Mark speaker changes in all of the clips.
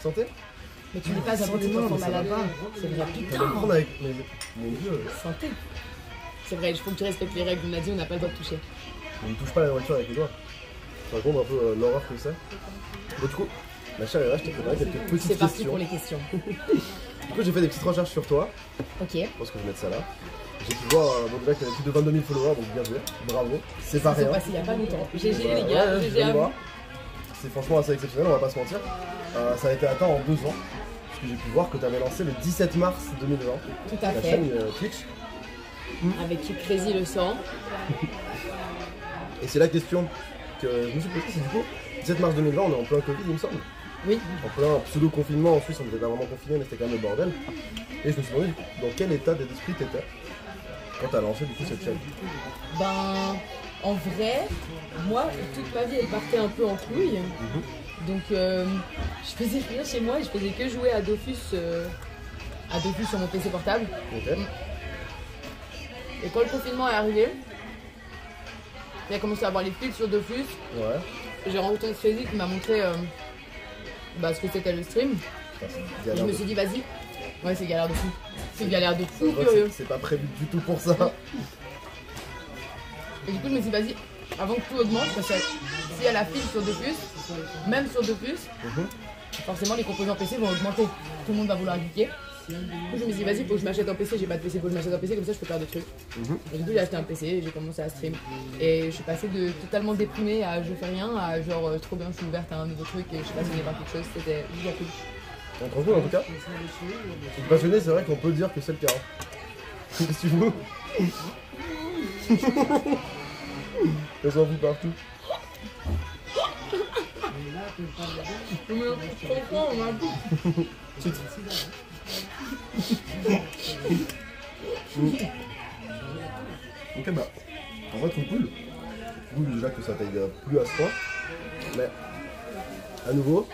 Speaker 1: Santé.
Speaker 2: Mais tu n'es pas abonné ton format là-bas. C'est vrai,
Speaker 1: On va
Speaker 2: putain.
Speaker 1: prendre avec mon dieu.
Speaker 2: Santé. C'est vrai, il faut que tu respectes les règles. On a dit, on n'a pas le droit de toucher.
Speaker 1: On ne touche pas la nourriture avec les doigts. Ça raconte un peu l'horreur que c'est. Bon, du coup, ma chère Eva, je t'ai préparé quelques petites
Speaker 2: C'est parti
Speaker 1: questions.
Speaker 2: pour les questions.
Speaker 1: Du coup, j'ai fait des petites recherches sur toi.
Speaker 2: Ok.
Speaker 1: Je pense que je vais mettre ça là. J'ai pu voir bon, déjà qu'il y avait plus de 22 000 followers, donc bien joué. Bravo. C'est pas
Speaker 2: Ils sont
Speaker 1: rien.
Speaker 2: passés il n'y a pas longtemps. GG
Speaker 1: Voilà,
Speaker 2: les gars,
Speaker 1: ouais, je
Speaker 2: GG
Speaker 1: viens
Speaker 2: à
Speaker 1: de
Speaker 2: vous.
Speaker 1: voir. C'est franchement assez exceptionnel, on va pas se mentir. Ça a été atteint en 2 ans. Parce que j'ai pu voir que tu avais lancé le 17 mars 2020
Speaker 2: Tout à
Speaker 1: la
Speaker 2: fait.
Speaker 1: chaîne Twitch.
Speaker 2: Avec Crazy le sang.
Speaker 1: Et c'est la question que je me suis posée, c'est du coup, 17 mars 2020, on est en plein Covid, il me semble.
Speaker 2: Oui.
Speaker 1: En plein pseudo-confinement en Suisse, on n'était pas vraiment confiné, mais c'était quand même le bordel. Et je me suis demandé, du coup, dans quel état d'esprit t'étais quand t'as lancé du coup cette chaîne.
Speaker 2: Ben, en vrai, moi, toute ma vie, elle partait un peu en couille. Donc, je faisais rien chez moi et je faisais que jouer à Dofus sur mon PC portable.
Speaker 1: Ok.
Speaker 2: Et quand le confinement est arrivé, il a commencé à avoir les fils sur Dofus.
Speaker 1: Ouais.
Speaker 2: J'ai rencontré Crazy qui m'a montré ce que c'était le stream.
Speaker 1: Putain, c'est
Speaker 2: Et je
Speaker 1: galère
Speaker 2: me
Speaker 1: de
Speaker 2: suis dit, vas-y. Ouais, c'est galère de fou. C'est galère de
Speaker 1: C'est
Speaker 2: fou
Speaker 1: vrai,
Speaker 2: furieux.
Speaker 1: c'est pas prévu du tout pour ça.
Speaker 2: Et du coup, je me suis dit, vas-y, avant que tout augmente, parce que s'il y a la file sur Dofus, même sur Dofus, forcément les composants PC vont augmenter. Tout le monde va vouloir geeker. Du coup, je me suis dit, vas-y, faut que je m'achète un PC. J'ai pas de PC, faut que je m'achète un PC, comme ça je peux faire des trucs. Et du coup, j'ai acheté un PC et j'ai commencé à stream. Et je suis passée de totalement déprimée à je fais rien à genre trop bien, je suis ouverte à un nouveau truc et je suis passionnée par quelque chose. C'était hyper cool.
Speaker 1: On te retrouve en tout cas. Je suis passionné, c'est vrai qu'on peut dire que c'est le cas. Qu'est-ce que tu veux? Elle s'en fout partout.
Speaker 2: Je comprends, on a tout.
Speaker 1: Ok bah, en vrai trop cool. Cool déjà que ça t'aille plus à ce point. Mais, à nouveau,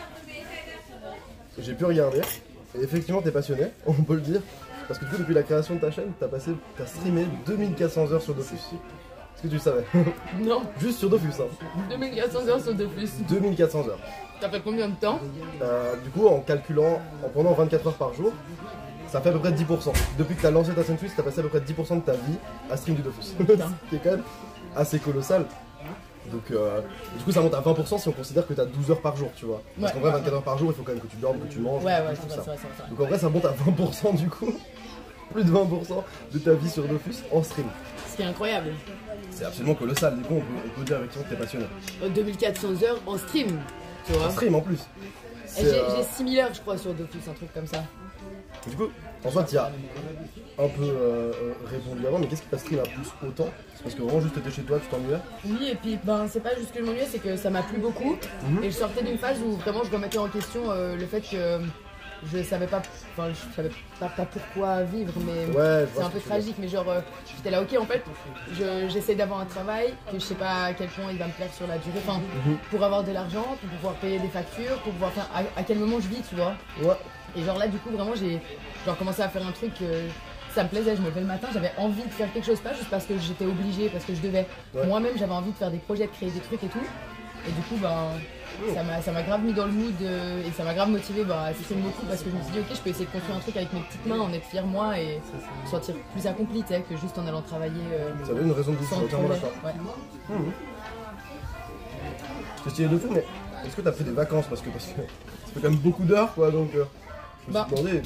Speaker 1: j'ai pu regarder. Et effectivement t'es passionné, on peut le dire. Parce que du coup depuis la création de ta chaîne, t'as streamé 2400 heures sur Dofus. Est-ce que tu le savais?
Speaker 2: Non,
Speaker 1: Juste sur Dofus hein.
Speaker 2: 2400 heures sur Dofus.
Speaker 1: 2400 heures.
Speaker 2: T'as fait combien de temps?
Speaker 1: Du coup en calculant, en prenant 24 heures par jour, ça fait à peu près 10%. Depuis que t'as lancé ta chaîne Twitch, t'as passé à peu près 10% de ta vie à stream du Dofus. Ce qui est quand même assez colossal. Donc du coup ça monte à 20% si on considère que t'as 12 heures par jour, tu vois. Parce qu'en vrai 24 heures par jour, il faut quand même que tu dormes, que tu manges,
Speaker 2: Ouais,
Speaker 1: que
Speaker 2: ouais,
Speaker 1: tout
Speaker 2: c'est
Speaker 1: ça.
Speaker 2: vrai, c'est vrai.
Speaker 1: Donc en vrai ça monte à 20% du coup. Plus de 20% de ta vie sur Dofus en stream.
Speaker 2: Ce qui est incroyable.
Speaker 1: C'est absolument colossal, du coup on peut dire effectivement que t'es passionné.
Speaker 2: 2400 heures en stream, tu vois.
Speaker 1: En stream en plus.
Speaker 2: Et j'ai 6000 heures, je crois, sur Dofus, un truc comme ça.
Speaker 1: Du coup, en soi, tu as un peu répondu avant, mais qu'est-ce qui t'a stream à plus autant? C'est parce que vraiment juste t'étais chez toi, tu t'ennuyais?
Speaker 2: Oui, et puis c'est pas juste que je m'ennuyais, c'est que ça m'a plu beaucoup. Et je sortais d'une phase où vraiment je remettais en question le fait que je savais pas pourquoi vivre, mais
Speaker 1: Ouais, je
Speaker 2: c'est
Speaker 1: vois
Speaker 2: un
Speaker 1: ce
Speaker 2: peu
Speaker 1: que tu veux dire.
Speaker 2: tragique. Mais genre, j'étais là, ok, en fait, j'essaie d'avoir un travail que je sais pas à quel point il va me plaire sur la durée. Enfin, pour avoir de l'argent, pour pouvoir payer des factures, pour pouvoir faire à quel moment je vis, tu vois.
Speaker 1: Ouais.
Speaker 2: Et genre là, du coup, vraiment, j'ai commencé à faire un truc. Ça me plaisait, je me levais le matin, j'avais envie de faire quelque chose, pas juste parce que j'étais obligée, parce que je devais.
Speaker 1: Ouais.
Speaker 2: Moi-même, j'avais envie de faire des projets, de créer des trucs et tout. Et du coup, ça m'a grave mis dans le mood et ça m'a grave motivé à essayer beaucoup parce que je me suis dit, ok, je peux essayer de construire un truc avec mes petites mains, en être fier moi et me sentir plus accompli, tu sais, que juste en allant travailler
Speaker 1: Ça avait une raison de vous
Speaker 2: sans
Speaker 1: entièrement
Speaker 2: projet.
Speaker 1: d'accord.
Speaker 2: Ouais.
Speaker 1: C'est stylé de fou, mais est-ce que t'as fait des vacances parce que ça fait quand même beaucoup d'heures quoi, donc je me suis demandé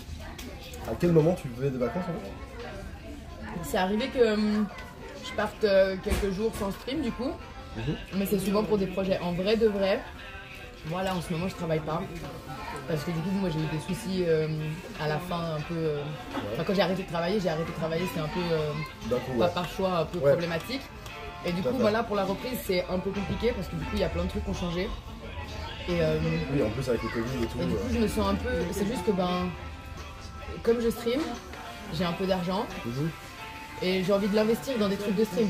Speaker 1: à quel moment tu faisais des vacances en fait.
Speaker 2: C'est arrivé que je parte quelques jours sans stream du coup, mais c'est souvent pour des projets en vrai de vrai. Moi là en ce moment je travaille pas parce que du coup moi j'ai eu des soucis à la fin un peu. Enfin, quand j'ai arrêté de travailler, c'était un peu
Speaker 1: D'un coup,
Speaker 2: pas
Speaker 1: ouais.
Speaker 2: par choix, un peu
Speaker 1: Ouais.
Speaker 2: problématique. Et du
Speaker 1: Tout à
Speaker 2: coup
Speaker 1: fait.
Speaker 2: voilà pour la reprise c'est un peu compliqué parce que du coup il y a plein de trucs qui ont changé. Et,
Speaker 1: Oui, en plus avec le Covid et tout.
Speaker 2: et du coup je me sens un peu. C'est juste que comme je stream, j'ai un peu d'argent et j'ai envie de l'investir dans des trucs de stream.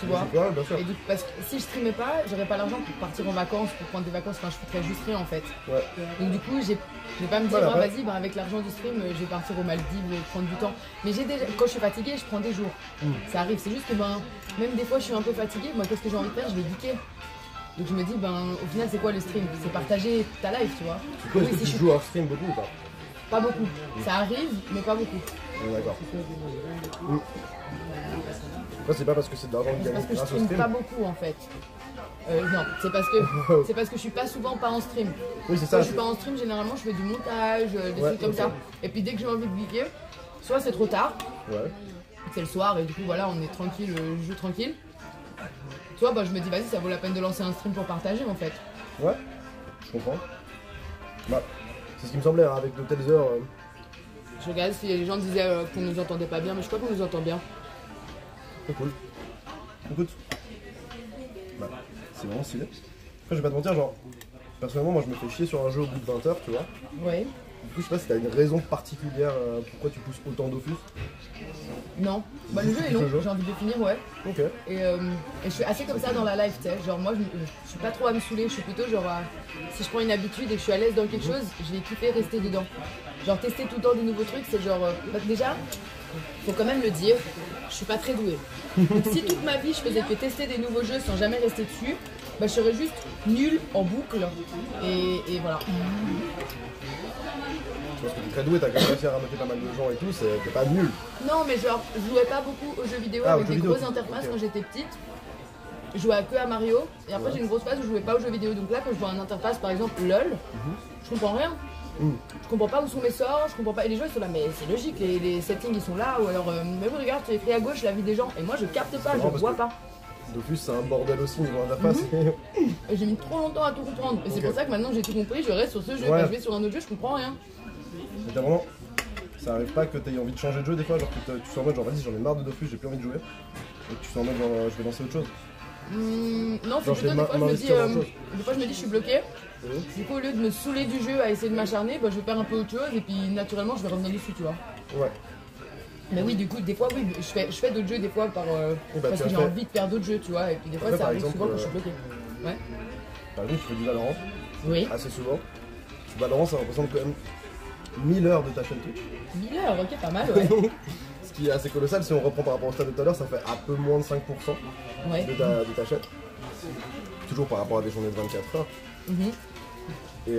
Speaker 2: Tu vois.
Speaker 1: Ouais, bien sûr.
Speaker 2: Et du coup, parce que si je streamais pas, j'aurais pas l'argent pour partir en vacances, pour prendre des vacances, enfin je foutrais juste rien en fait.
Speaker 1: Ouais.
Speaker 2: Donc du coup, je vais pas me dire,
Speaker 1: Voilà,
Speaker 2: ah,
Speaker 1: ouais.
Speaker 2: vas-y, avec l'argent du stream, je vais partir aux Maldives, prendre du temps. Mais quand je suis fatiguée, je prends des jours. Ça arrive, c'est juste que même des fois je suis un peu fatiguée, moi qu'est-ce que j'ai envie de faire? Je vais geeker. Donc je me dis, ben au final, c'est quoi le stream? C'est partager ta life, tu vois.
Speaker 1: Du coup, est-ce que
Speaker 2: si
Speaker 1: tu
Speaker 2: je
Speaker 1: joues hors stream beaucoup ou pas?
Speaker 2: Pas beaucoup. Ça arrive, mais pas beaucoup.
Speaker 1: D'accord. Après, c'est pas parce que c'est de l'argent
Speaker 2: C'est
Speaker 1: gagné
Speaker 2: parce que je
Speaker 1: grâce au
Speaker 2: stream
Speaker 1: stream.
Speaker 2: pas beaucoup en fait. Non, c'est parce que je suis pas souvent pas en stream.
Speaker 1: Oui, c'est
Speaker 2: Quand
Speaker 1: ça.
Speaker 2: je suis pas en stream, généralement je fais du montage, des
Speaker 1: Ouais,
Speaker 2: trucs comme
Speaker 1: ok.
Speaker 2: ça. Et puis dès que j'ai envie de geeker, soit c'est trop tard,
Speaker 1: Ouais.
Speaker 2: c'est le soir et du coup voilà on est tranquille, je joue tranquille. Soit bah, je me dis vas-y ça vaut la peine de lancer un stream pour partager en fait.
Speaker 1: Ouais, je comprends. Bah, c'est ce qui me semblait, hein, avec de telles heures.
Speaker 2: Je regardais si les gens disaient qu'on nous entendait pas bien, mais je crois qu'on nous entend bien.
Speaker 1: C'est cool. Écoute. Bah, c'est vraiment stylé. Après, je vais pas te mentir, genre, personnellement, moi je me fais chier sur un jeu au bout de 20 heures, tu vois.
Speaker 2: Ouais.
Speaker 1: Du coup, je sais pas si t'as une raison particulière pourquoi tu pousses autant Dofus.
Speaker 2: Non. Bah le jeu est long,
Speaker 1: Le jeu.
Speaker 2: j'ai envie de le finir, ouais.
Speaker 1: Ok.
Speaker 2: Et je suis assez comme ça dans la life, tu sais. Genre, moi, je suis pas trop à me saouler. Je suis plutôt genre, si je prends une habitude et que je suis à l'aise dans quelque chose, je vais kiffer rester dedans. Genre, tester tout le temps des nouveaux trucs, c'est genre. Bah, déjà, faut quand même le dire, je suis pas très douée. Donc, si toute ma vie je faisais que tester des nouveaux jeux sans jamais rester dessus, bah, je serais juste nulle en boucle. Et voilà.
Speaker 1: Je pense que t'es très doué, t'as quand même réussi à ramasser pas mal de gens et tout, t'es pas nul.
Speaker 2: Non, mais genre, je jouais pas beaucoup aux jeux vidéo
Speaker 1: Ah,
Speaker 2: avec
Speaker 1: aux jeux
Speaker 2: des
Speaker 1: vidéo,
Speaker 2: grosses interfaces
Speaker 1: ok.
Speaker 2: quand j'étais petite. Je jouais que à Mario. Et après,
Speaker 1: Ouais.
Speaker 2: j'ai une grosse phase où je jouais pas aux jeux vidéo. Donc là, quand je vois une interface, par exemple LOL, je comprends rien.
Speaker 1: Mhm.
Speaker 2: Je comprends pas où sont mes sorts, je comprends pas. Et les gens ils sont là, mais c'est logique, les settings ils sont là. Ou alors, mais oui, regarde, tu écrit à gauche la vie des gens. Et moi, je capte pas,
Speaker 1: marrant
Speaker 2: je
Speaker 1: parce
Speaker 2: vois
Speaker 1: que-
Speaker 2: pas.
Speaker 1: Dofus, c'est un bordel aussi niveau interface.
Speaker 2: Et j'ai mis trop longtemps à tout comprendre. Et c'est
Speaker 1: Ok.
Speaker 2: pour ça que maintenant j'ai tout compris, je reste sur ce jeu.
Speaker 1: Ouais.
Speaker 2: Quand je vais sur un autre jeu, je comprends rien.
Speaker 1: Mais t'as vraiment. Ça arrive pas que t'aies envie de changer de jeu des fois, genre que tu sois en mode genre vas-y j'en ai marre de Dofus, j'ai plus envie de jouer. Et que tu sois en mode genre je vais lancer autre chose.
Speaker 2: Non, c'est
Speaker 1: Genre, je
Speaker 2: plutôt
Speaker 1: vais
Speaker 2: des fois, je me dis,
Speaker 1: m'investir dans autre chose.
Speaker 2: des fois je me dis, je suis bloquée.
Speaker 1: Mhm.
Speaker 2: Du coup, au lieu de me saouler du jeu à essayer de m'acharner, bah, je vais faire un peu autre chose et puis naturellement je vais revenir dessus, tu vois.
Speaker 1: Ouais.
Speaker 2: Mais oui, du coup, des fois, oui, je fais d'autres jeux des fois par,
Speaker 1: bah,
Speaker 2: parce
Speaker 1: tu
Speaker 2: que
Speaker 1: as
Speaker 2: j'ai
Speaker 1: fait-
Speaker 2: envie de faire d'autres jeux, tu vois. Et puis des fois,
Speaker 1: Après,
Speaker 2: ça
Speaker 1: par
Speaker 2: arrive
Speaker 1: exemple,
Speaker 2: souvent quand je suis bloquée. Ouais.
Speaker 1: Par exemple, tu fais du Valorant
Speaker 2: Oui.
Speaker 1: assez souvent. Valorant ça représente quand même 1000 heures de ta chaîne Twitch.
Speaker 2: 1000 heures, ok, pas mal, ouais.
Speaker 1: Ce qui est assez colossal, si on reprend par rapport au stade de tout à l'heure, ça fait un peu moins de 5%
Speaker 2: Ouais.
Speaker 1: de ta chaîne. Toujours par rapport à des journées de 24 heures.
Speaker 2: Mhm.
Speaker 1: Et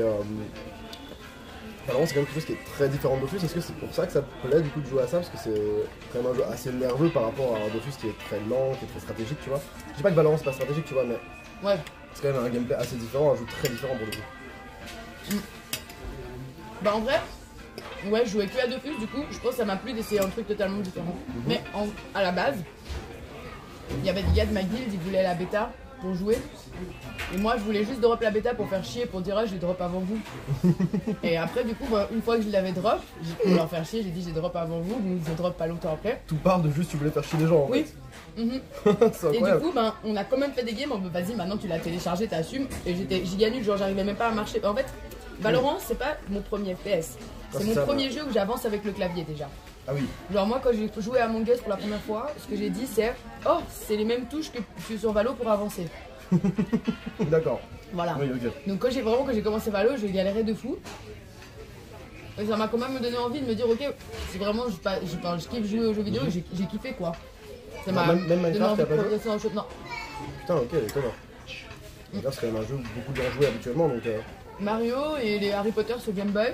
Speaker 1: Valorant c'est quand même quelque chose qui est très différent de Dofus. Est-ce que c'est pour ça que ça te plaît du coup de jouer à ça? Parce que c'est quand même un jeu assez nerveux par rapport à un Dofus qui est très lent, qui est très stratégique, tu vois. Je dis pas que Valorant c'est pas stratégique, tu vois, mais
Speaker 2: Ouais.
Speaker 1: c'est quand même un gameplay assez différent, un jeu très différent pour le coup.
Speaker 2: Bah en vrai, ouais, je jouais que à Dofus, du coup, je pense que ça m'a plu d'essayer un truc totalement différent. Mais à la base, il y avait des gars de ma guilde, ils voulaient la bêta pour jouer. Et moi, je voulais juste drop la bêta pour faire chier, pour dire, ah, j'ai drop avant vous. Et après, du coup, bah, une fois que je l'avais drop, pour leur faire chier, j'ai dit, j'ai drop avant vous, donc j'ai drop pas longtemps après.
Speaker 1: Tout part de juste tu voulais faire chier les gens en
Speaker 2: Oui. Mhm.
Speaker 1: fait. C'est
Speaker 2: Et du
Speaker 1: incroyable.
Speaker 2: coup, ben, on a quand même fait des games, on me vas-y, maintenant tu l'as téléchargé, t'assumes. Et j'étais giga nul, genre j'arrivais même pas à marcher. En fait, Valorant, c'est pas mon premier FPS.
Speaker 1: Ah,
Speaker 2: C'est
Speaker 1: c'est
Speaker 2: mon
Speaker 1: ça,
Speaker 2: premier jeu où j'avance avec le clavier déjà.
Speaker 1: Ah oui.
Speaker 2: Genre moi, quand j'ai joué à Among Us pour la première fois, ce que j'ai dit c'est oh, c'est les mêmes touches que sur Valo pour avancer.
Speaker 1: D'accord.
Speaker 2: Voilà.
Speaker 1: Oui, ok.
Speaker 2: Donc quand j'ai commencé Valo, je galérais de fou. Et ça m'a quand même donné envie de me dire ok, si vraiment je kiffe jouer aux jeux vidéo, j'ai kiffé quoi. Ça m'a
Speaker 1: Même
Speaker 2: donné
Speaker 1: Minecraft,
Speaker 2: envie
Speaker 1: t'as
Speaker 2: de
Speaker 1: pas joué?
Speaker 2: progresser dans le jeu. Non.
Speaker 1: Putain, ok, étonnant. Minecraft c'est quand même un jeu où beaucoup de gens jouent habituellement donc.
Speaker 2: Mario et les Harry Potter sur Game Boy.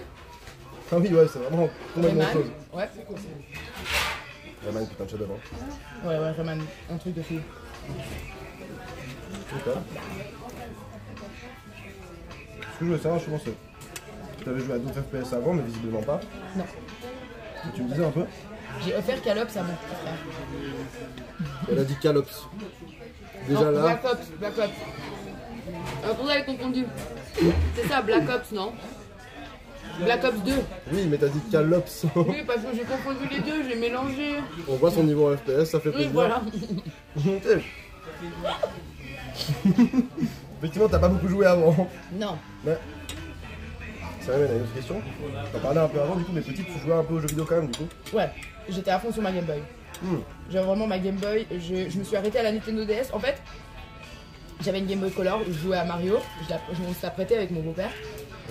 Speaker 1: Ah oui, ouais, c'est vraiment complètement autre
Speaker 2: Rayman.
Speaker 1: chose.
Speaker 2: Ouais.
Speaker 1: Rayman, putain de chef-d'œuvre. Hein.
Speaker 2: Ouais, Rayman, un truc de fou.
Speaker 1: Ok. Ce que je voulais savoir, je pense que tu avais joué à d'autres FPS avant, mais visiblement pas.
Speaker 2: Non.
Speaker 1: Et tu me disais un peu.
Speaker 2: J'ai offert Calops à mon petit frère.
Speaker 1: Elle a dit Calops. Déjà
Speaker 2: Non,
Speaker 1: là.
Speaker 2: Black Ops, Black Ops. Pour ça, elle est confondue. C'est ça, Black Ops, non? Black Ops 2.
Speaker 1: Oui, mais t'as dit Calops.
Speaker 2: Oui, parce que j'ai confondu les deux, j'ai mélangé.
Speaker 1: On voit son niveau en FPS, ça fait
Speaker 2: Oui,
Speaker 1: plaisir.
Speaker 2: voilà.
Speaker 1: Ok. Effectivement, t'as pas beaucoup joué avant.
Speaker 2: Non.
Speaker 1: Mais. Ça m'amène à une autre question. T'en parlais un peu avant, du coup, mais petite, tu jouais un peu aux jeux vidéo quand même, du coup.
Speaker 2: Ouais, j'étais à fond sur ma Game Boy. J'ai vraiment ma Game Boy. Je me suis arrêtée à la Nintendo DS. En fait, j'avais une Game Boy Color, je jouais à Mario. On se la prêtait avec mon beau-père.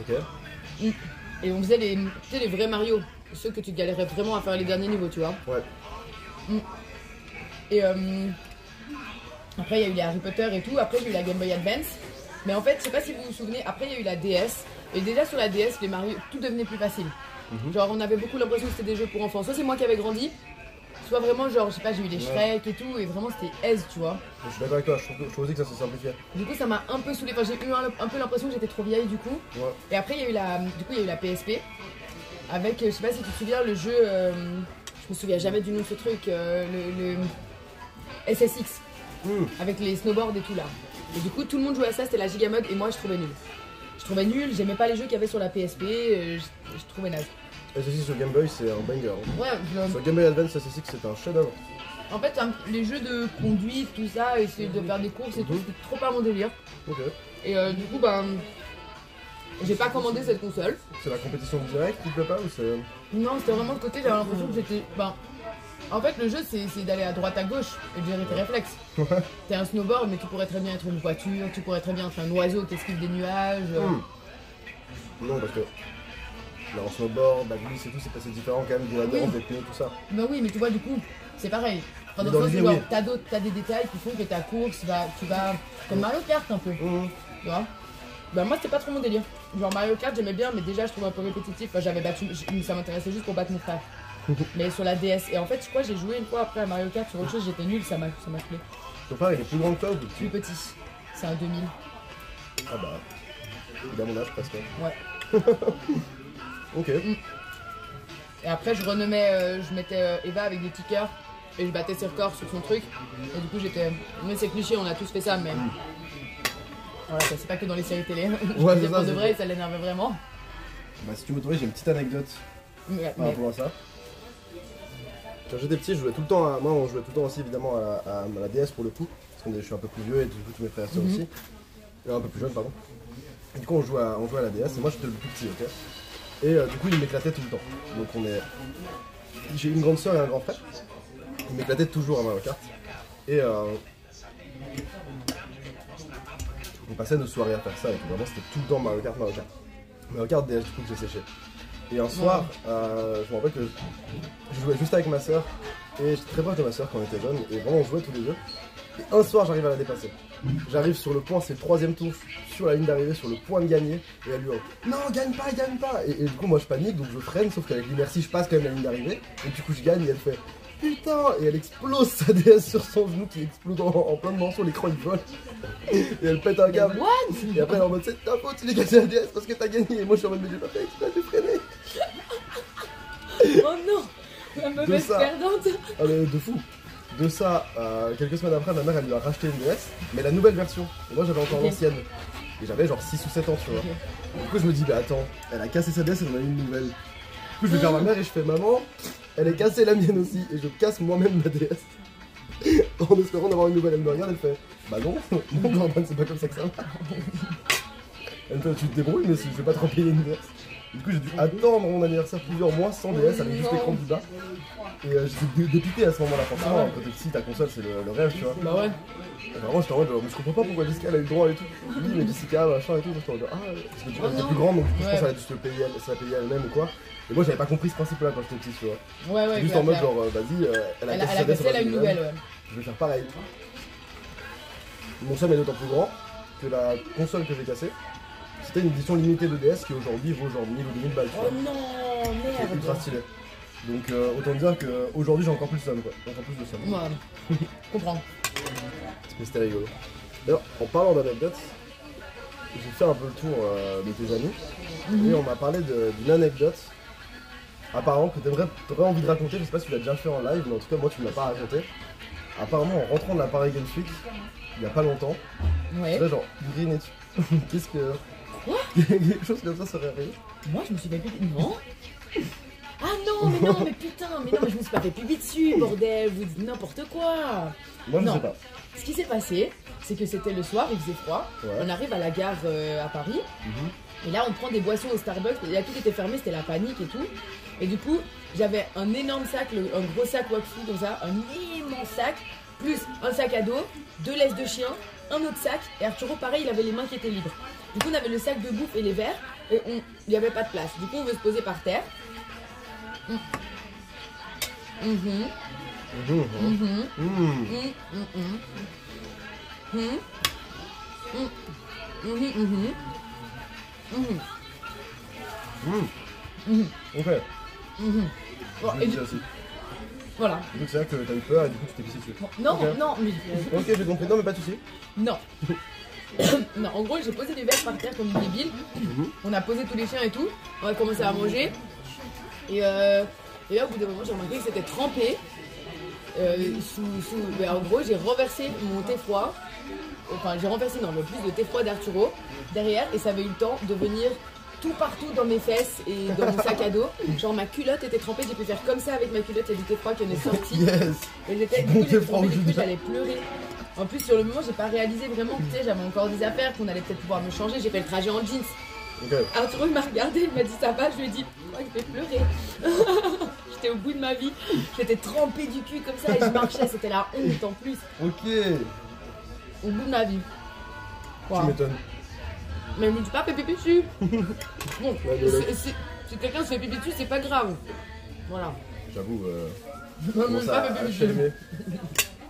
Speaker 1: Ok.
Speaker 2: Et on faisait tu sais, les vrais Mario. Ceux que tu galérais vraiment à faire les derniers niveaux, tu vois.
Speaker 1: Ouais.
Speaker 2: Et après, il y a eu les Harry Potter et tout. Après, j'ai eu la Game Boy Advance. Mais en fait, je sais pas si vous vous souvenez, après il y a eu la DS. Et déjà sur la DS, les Mario, tout devenait plus facile. Genre on avait beaucoup l'impression que c'était des jeux pour enfants. Soit c'est moi qui avais grandi, soit vraiment genre, je sais pas, j'ai eu les Shrek et tout, et vraiment c'était aise, tu vois.
Speaker 1: Je suis d'accord avec toi, je trouve aussi que ça s'est simplifié.
Speaker 2: Du coup ça m'a un peu saoulé, enfin j'ai eu un peu l'impression que j'étais trop vieille du coup.
Speaker 1: Ouais.
Speaker 2: Et après il y a eu la PSP, avec, je sais pas si tu te souviens, le jeu, je me souviens jamais du nom de ce truc, le SSX, avec les snowboards et tout là. Et du coup tout le monde jouait à ça, c'était la giga mode, et moi je trouvais nul. Je trouvais nul, j'aimais pas les jeux qu'il y avait sur la PSP, je trouvais naze.
Speaker 1: SSX sur Game Boy, c'est un banger.
Speaker 2: Ouais,
Speaker 1: Sur Game Boy Advance, SSX, c'est un chef-d'œuvre.
Speaker 2: en fait, les jeux de conduite, tout ça, essayer de faire des courses et tout, c'était trop pas mon délire.
Speaker 1: Ok.
Speaker 2: Et du coup, ben, j'ai pas commandé cette console.
Speaker 1: C'est la compétition directe qui te plaît pas ou c'est.
Speaker 2: Non, c'était vraiment le côté, j'avais l'impression que j'étais. Ben, en fait, le jeu, c'est d'aller à droite à gauche et de gérer tes réflexes.
Speaker 1: Ouais.
Speaker 2: T'es un snowboard, mais tu pourrais très bien être une voiture, tu pourrais très bien être un oiseau qui esquive des nuages.
Speaker 1: Non, parce que. Là, en snowboard, la glisse et tout, c'est différent quand même de la danse, des pneus, tout ça.
Speaker 2: Ben oui, mais tu vois, du coup, c'est pareil. Enfin, dans
Speaker 1: Mais dans
Speaker 2: le sens
Speaker 1: l'idée,
Speaker 2: où
Speaker 1: oui.
Speaker 2: t'as des détails qui font que ta course, tu vas comme Mario Kart un peu. Tu vois. Bah moi c'était pas trop mon délire. Genre Mario Kart j'aimais bien mais déjà je trouvais un peu répétitif. Enfin, j'avais battu, ça m'intéressait juste pour battre mon frère. Mais sur la DS. Et en fait je crois que j'ai joué une fois après à Mario Kart sur autre chose, j'étais nul, ça m'a plu.
Speaker 1: Ton frère, il est plus grand que toi ou plus
Speaker 2: Plus
Speaker 1: petit?
Speaker 2: petit. C'est un 2000.
Speaker 1: Ah bah. Il a mon âge presque.
Speaker 2: Ouais.
Speaker 1: Ok.
Speaker 2: Et après je renommais, je mettais Eva avec des tickers et je battais ses records sur son truc. Et du coup j'étais. Mais c'est cliché, on a tous fait ça mais. Voilà, ça c'est pas que dans les séries télé.
Speaker 1: Ouais,
Speaker 2: Je
Speaker 1: c'est
Speaker 2: pour
Speaker 1: ça,
Speaker 2: de
Speaker 1: c'est
Speaker 2: vrai, ça l'énervait vraiment.
Speaker 1: Bah, si tu m'autorises, j'ai une petite anecdote par rapport à ça. Quand j'étais petit, je jouais tout le temps à. Moi, on jouait tout le temps aussi évidemment à la DS pour le coup. Parce que je suis un peu plus vieux et du coup, tous mes frères et sœurs aussi. Un peu plus jeune, pardon. Et du coup, on jouait à la DS et moi j'étais le plus petit, ok. Et du coup, il m'éclatait tout le temps. Donc, on est. J'ai une grande sœur et un grand frère. Il m'éclatait toujours à Mario Kart. Et on passait nos soirées à faire ça et tout. Vraiment, c'était tout le temps Mario Kart, Mario Kart. Mario Kart DS, du coup, que j'ai séché. Et un soir, je me rappelle que je jouais juste avec ma soeur. Et j'étais très proche de ma soeur quand on était jeunes. Et vraiment, on jouait tous les deux. Et un soir, j'arrive à la dépasser. J'arrive sur le point, c'est le troisième tour, sur la ligne d'arrivée, sur le point de gagner. Et elle lui dit non, gagne pas, gagne pas. Et du coup, moi, je panique, donc je freine. Sauf qu'avec l'inertie, je passe quand même la ligne d'arrivée. Et du coup, je gagne et elle fait putain. Et elle explose sa DS sur son genou qui explose en plein de morceaux. L'écran il vole. Et elle pète un câble. Et après, elle est en mode c'est ta faute, il est cassé la DS parce que t'as gagné. Et moi, je suis en mode mais j'ai pas fait exprès, j'ai freiné.
Speaker 2: Oh non, la mauvaise
Speaker 1: ça.
Speaker 2: perdante.
Speaker 1: Ah, mais de fou. De ça, quelques semaines après, ma mère elle lui a racheté une DS, mais la nouvelle version. Et moi j'avais encore l'ancienne. Et j'avais genre 6 ou 7 ans, tu vois. Du coup je me dis, bah attends, elle a cassé sa DS, elle en a eu une nouvelle. Du coup je vais vers ma mère et je fais, maman, elle a cassé la mienne aussi. Et je casse moi-même ma DS. En espérant d'avoir une nouvelle. Elle me regarde, elle fait, bah non, non Jordan, c'est pas comme ça que ça va. Elle me fait, tu te débrouilles, mais je vais pas te repayer une DS. Du coup j'ai dû attendre mon anniversaire plusieurs mois sans DS avec juste l'écran du bas. Et j'étais dépité à ce moment-là, forcément. Quand t'es petit, ta console c'est le rêve, tu vois.
Speaker 2: Bah ouais.
Speaker 1: Et vraiment j'étais en mode, mais je comprends pas pourquoi Jessica elle a eu le droit et tout. Oui, mais Jessica, machin et tout. J'étais en mode, parce que tu vois, elle était plus grande donc du coup je pense qu'elle a dû se le payer, elle-même ou quoi. Et moi j'avais pas compris ce principe-là quand j'étais petit, tu vois.
Speaker 2: Ouais,
Speaker 1: J'étais juste en mode, genre, vas-y, elle a cassé sa DS,
Speaker 2: elle a une nouvelle, ouais.
Speaker 1: je vais faire pareil. Mon somme est d'autant plus grand que la console que j'ai cassée, c'était une édition limitée de DS qui aujourd'hui vaut genre 1000 ou 2000 balles. Tu vois.
Speaker 2: Oh non,
Speaker 1: C'est
Speaker 2: merde.
Speaker 1: ultra stylé. Donc autant dire qu'aujourd'hui j'ai encore plus de somme quoi. Encore plus de somme.
Speaker 2: Ouais, je comprends.
Speaker 1: Mais c'était rigolo. D'ailleurs, en parlant d'anecdotes, j'ai fait un peu le tour de tes amis et on m'a parlé d'une anecdote apparemment que t'aurais envie de raconter. Je sais pas si tu l'as déjà fait en live, mais en tout cas moi tu me l'as pas raconté. Apparemment en rentrant de la Paris Games Week, il y a pas longtemps,
Speaker 2: Ouais.
Speaker 1: là genre Green et tu. Qu'est-ce que.
Speaker 2: Quoi
Speaker 1: Quelque chose comme ça serait arrivé.
Speaker 2: Moi je me suis fait pipi. Non. Ah non, mais putain, mais je me suis pas fait pipi dessus, bordel, vous dites n'importe quoi.
Speaker 1: Moi je
Speaker 2: Non.
Speaker 1: sais pas.
Speaker 2: Ce qui s'est passé, c'est que c'était le soir, il faisait froid,
Speaker 1: Ouais.
Speaker 2: on arrive à la gare à Paris, et là on prend des boissons au Starbucks, et là tout était fermé, c'était la panique et tout, et du coup j'avais un énorme sac, un gros sac Wakfu comme ça, un immense sac, plus un sac à dos, 2 laisses de chien, un autre sac, et Arturo pareil il avait les mains qui étaient libres. Du coup on avait le sac de bouffe et les verres, et il n'y avait pas de place, du coup on veut se poser par terre.
Speaker 1: Ok.
Speaker 2: Bon,
Speaker 1: Je
Speaker 2: et
Speaker 1: me dis aussi.
Speaker 2: voilà.
Speaker 1: Donc c'est vrai que t'as eu peur et du coup tu t'es pissé dessus.
Speaker 2: Non,
Speaker 1: Ok.
Speaker 2: non, mais
Speaker 1: Ok, j'ai compris. Non, mais pas de soucis.
Speaker 2: non. Non, en gros, j'ai posé des verres par terre comme une débile. On a posé tous les chiens et tout. On a commencé à manger. Et là, au bout d'un moment, j'ai remarqué que c'était trempé. En gros, j'ai renversé mon thé froid. Enfin, j'ai renversé le plus de thé froid d'Arturo derrière. Et ça avait eu le temps de venir tout partout dans mes fesses et dans mon sac à dos. Genre, ma culotte était trempée. J'ai pu faire comme ça avec ma culotte. Il y a du thé froid qui en est sorti.
Speaker 1: Yes.
Speaker 2: Et j'étais,
Speaker 1: Bon
Speaker 2: du coup,
Speaker 1: thé
Speaker 2: j'ai
Speaker 1: froid
Speaker 2: trempé,
Speaker 1: au
Speaker 2: du coup,
Speaker 1: Judas.
Speaker 2: j'allais pleurer. En plus, sur le moment, j'ai pas réalisé vraiment que tu sais, j'avais encore des affaires, qu'on allait peut-être pouvoir me changer. J'ai fait le trajet en jeans.
Speaker 1: Ok.
Speaker 2: Arturo il m'a regardé, il m'a dit ça va, je lui ai dit ouais, je vais pleurer. J'étais au bout de ma vie, j'étais trempée du cul comme ça et je marchais, c'était la honte en plus,
Speaker 1: Ok.
Speaker 2: au bout de ma vie.
Speaker 1: Tu
Speaker 2: Voilà.
Speaker 1: m'étonnes.
Speaker 2: Mais je me dis pas fais pipi dessus. Bon,
Speaker 1: Ouais, mais
Speaker 2: si quelqu'un se fait pipi dessus, c'est pas grave. Voilà.
Speaker 1: J'avoue,
Speaker 2: Moi, je
Speaker 1: comment
Speaker 2: me
Speaker 1: ça
Speaker 2: pas fait
Speaker 1: a
Speaker 2: pipi dessus.
Speaker 1: calmé.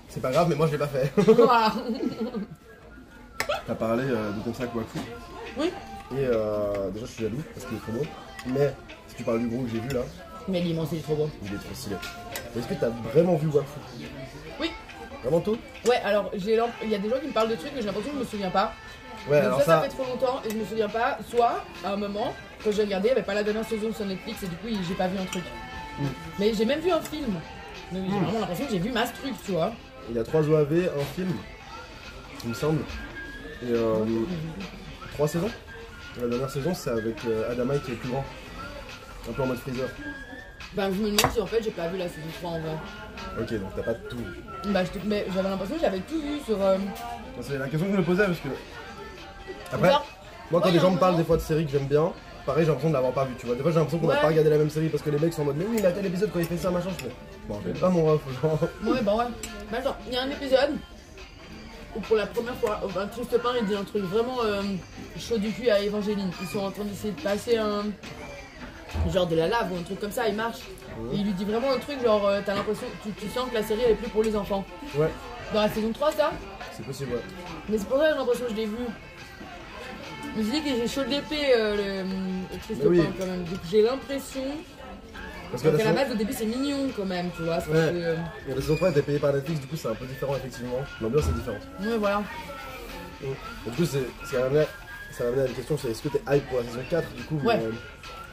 Speaker 1: C'est pas grave, mais moi je l'ai pas fait.
Speaker 2: Voilà.
Speaker 1: T'as parlé de ton sac Wakfu.
Speaker 2: Oui.
Speaker 1: Et déjà, je suis jaloux parce qu'il est trop beau. Mais si tu parles du gros que j'ai vu là,
Speaker 2: Mais l'immense, il est trop beau.
Speaker 1: il est trop stylé. Est-ce que t'as vraiment vu Wakfu?
Speaker 2: Oui.
Speaker 1: Vraiment tout?
Speaker 2: Ouais, alors il y a des gens qui me parlent de trucs et j'ai l'impression que je me souviens pas.
Speaker 1: Ouais,
Speaker 2: Donc
Speaker 1: alors
Speaker 2: ça
Speaker 1: ça.
Speaker 2: fait trop longtemps et je me souviens pas. Soit, à un moment, quand j'ai regardé, il n'y avait pas la dernière saison sur Netflix et du coup, j'ai pas vu un truc. Mais j'ai même vu un film. Donc j'ai vraiment l'impression que j'ai vu masse truc, tu vois.
Speaker 1: Il y a 3 OAV, un film, il me semble. Et 3 saisons. La dernière saison, c'est avec Adama qui est plus grand. Un peu en mode freezer.
Speaker 2: Ben, je me demande si en fait j'ai pas vu la saison 3 en vrai.
Speaker 1: Ok, donc t'as pas tout vu.
Speaker 2: Bah, mais j'avais l'impression que j'avais tout vu sur.
Speaker 1: C'est la question que je me posais parce que. Après,
Speaker 2: Genre,
Speaker 1: moi quand
Speaker 2: ouais,
Speaker 1: des
Speaker 2: y a
Speaker 1: gens
Speaker 2: un
Speaker 1: me parlent
Speaker 2: moment-
Speaker 1: des fois de séries que j'aime bien, pareil j'ai l'impression de l'avoir pas vu, tu vois. Des fois j'ai l'impression qu'on n'a
Speaker 2: Ouais.
Speaker 1: pas regardé la même série parce que les mecs sont en mode mais oui il a tel épisode quand il fait ça machin, je fais. Bon, en fait pas mon ref, genre.
Speaker 2: Ouais, bah ouais. Bah, genre, il y a un épisode où pour la première fois, un triste pain il dit un truc vraiment chaud du cul à Evangeline. Ils sont en train d'essayer de passer un. Genre de la lave ou un truc comme ça, il marche. Et il lui dit vraiment un truc genre t'as l'impression, tu sens que la série elle est plus pour les enfants.
Speaker 1: Ouais,
Speaker 2: Dans la saison 3 ça.
Speaker 1: c'est possible, ouais.
Speaker 2: Mais c'est pour ça que j'ai l'impression que je l'ai vu. Je me suis dit que j'ai chaud d'épée le triste
Speaker 1: Mais oui.
Speaker 2: pain quand même. Donc j'ai l'impression
Speaker 1: Parce que
Speaker 2: qu'à
Speaker 1: la
Speaker 2: la
Speaker 1: saison,
Speaker 2: base au début c'est mignon quand même, tu vois. C'est
Speaker 1: Ouais.
Speaker 2: que,
Speaker 1: et la saison 3 était payée par Netflix, du coup c'est un peu différent effectivement. L'ambiance est différente.
Speaker 2: ouais voilà.
Speaker 1: Et du coup ça m'a amené à une question, c'est est-ce que t'es hype pour la saison 4 du coup
Speaker 2: Ouais.
Speaker 1: mais,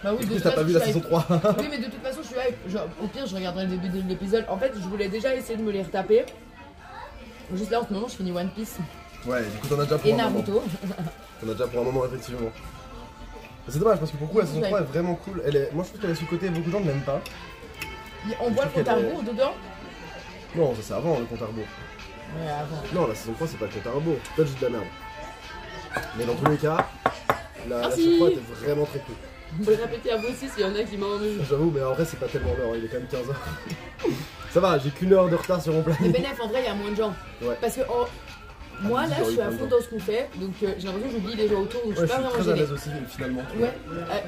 Speaker 2: Bah oui,
Speaker 1: du
Speaker 2: de
Speaker 1: coup
Speaker 2: toute
Speaker 1: t'as
Speaker 2: façon,
Speaker 1: pas vu
Speaker 2: je
Speaker 1: la
Speaker 2: suis
Speaker 1: saison
Speaker 2: hype.
Speaker 1: 3.
Speaker 2: Oui mais de toute façon je suis hype. Genre, au pire je regarderai le début de l'épisode. En fait je voulais déjà essayer de me les retaper. Juste là en ce moment je finis One Piece
Speaker 1: Ouais, du coup t'en as déjà pour
Speaker 2: et
Speaker 1: un moment.
Speaker 2: Naruto.
Speaker 1: T'en as déjà pour un moment effectivement. Mais c'est dommage parce que pour le coup la saison 3 est vraiment cool. Moi je trouve qu'elle est sous-cotée, beaucoup de gens ne l'aiment pas.
Speaker 2: On voit le compte à rebours dedans.
Speaker 1: Non, ça c'est avant le compte à rebours.
Speaker 2: Ouais avant.
Speaker 1: Non, la saison 3 c'est pas le compte à rebours. Peut-être juste de la merde. Mais dans tous les cas, la
Speaker 2: Merci.
Speaker 1: saison 3 était vraiment très cool.
Speaker 2: Vous pouvez répéter à vous aussi s'il y en a qui m'ont envie.
Speaker 1: J'avoue, mais en vrai c'est pas tellement l'heure, il est quand même 15h. Ça va, j'ai qu'une heure de retard sur mon
Speaker 2: Mais
Speaker 1: planning.
Speaker 2: bénéf en vrai il y a moins de gens.
Speaker 1: Ouais.
Speaker 2: Parce que moi là je suis à fond dans ce qu'on fait. Donc j'ai l'impression que j'oublie les gens autour. Donc je
Speaker 1: Ouais,
Speaker 2: suis
Speaker 1: je
Speaker 2: pas
Speaker 1: suis
Speaker 2: vraiment
Speaker 1: très à
Speaker 2: gênée.
Speaker 1: l'aise aussi finalement.
Speaker 2: Ouais,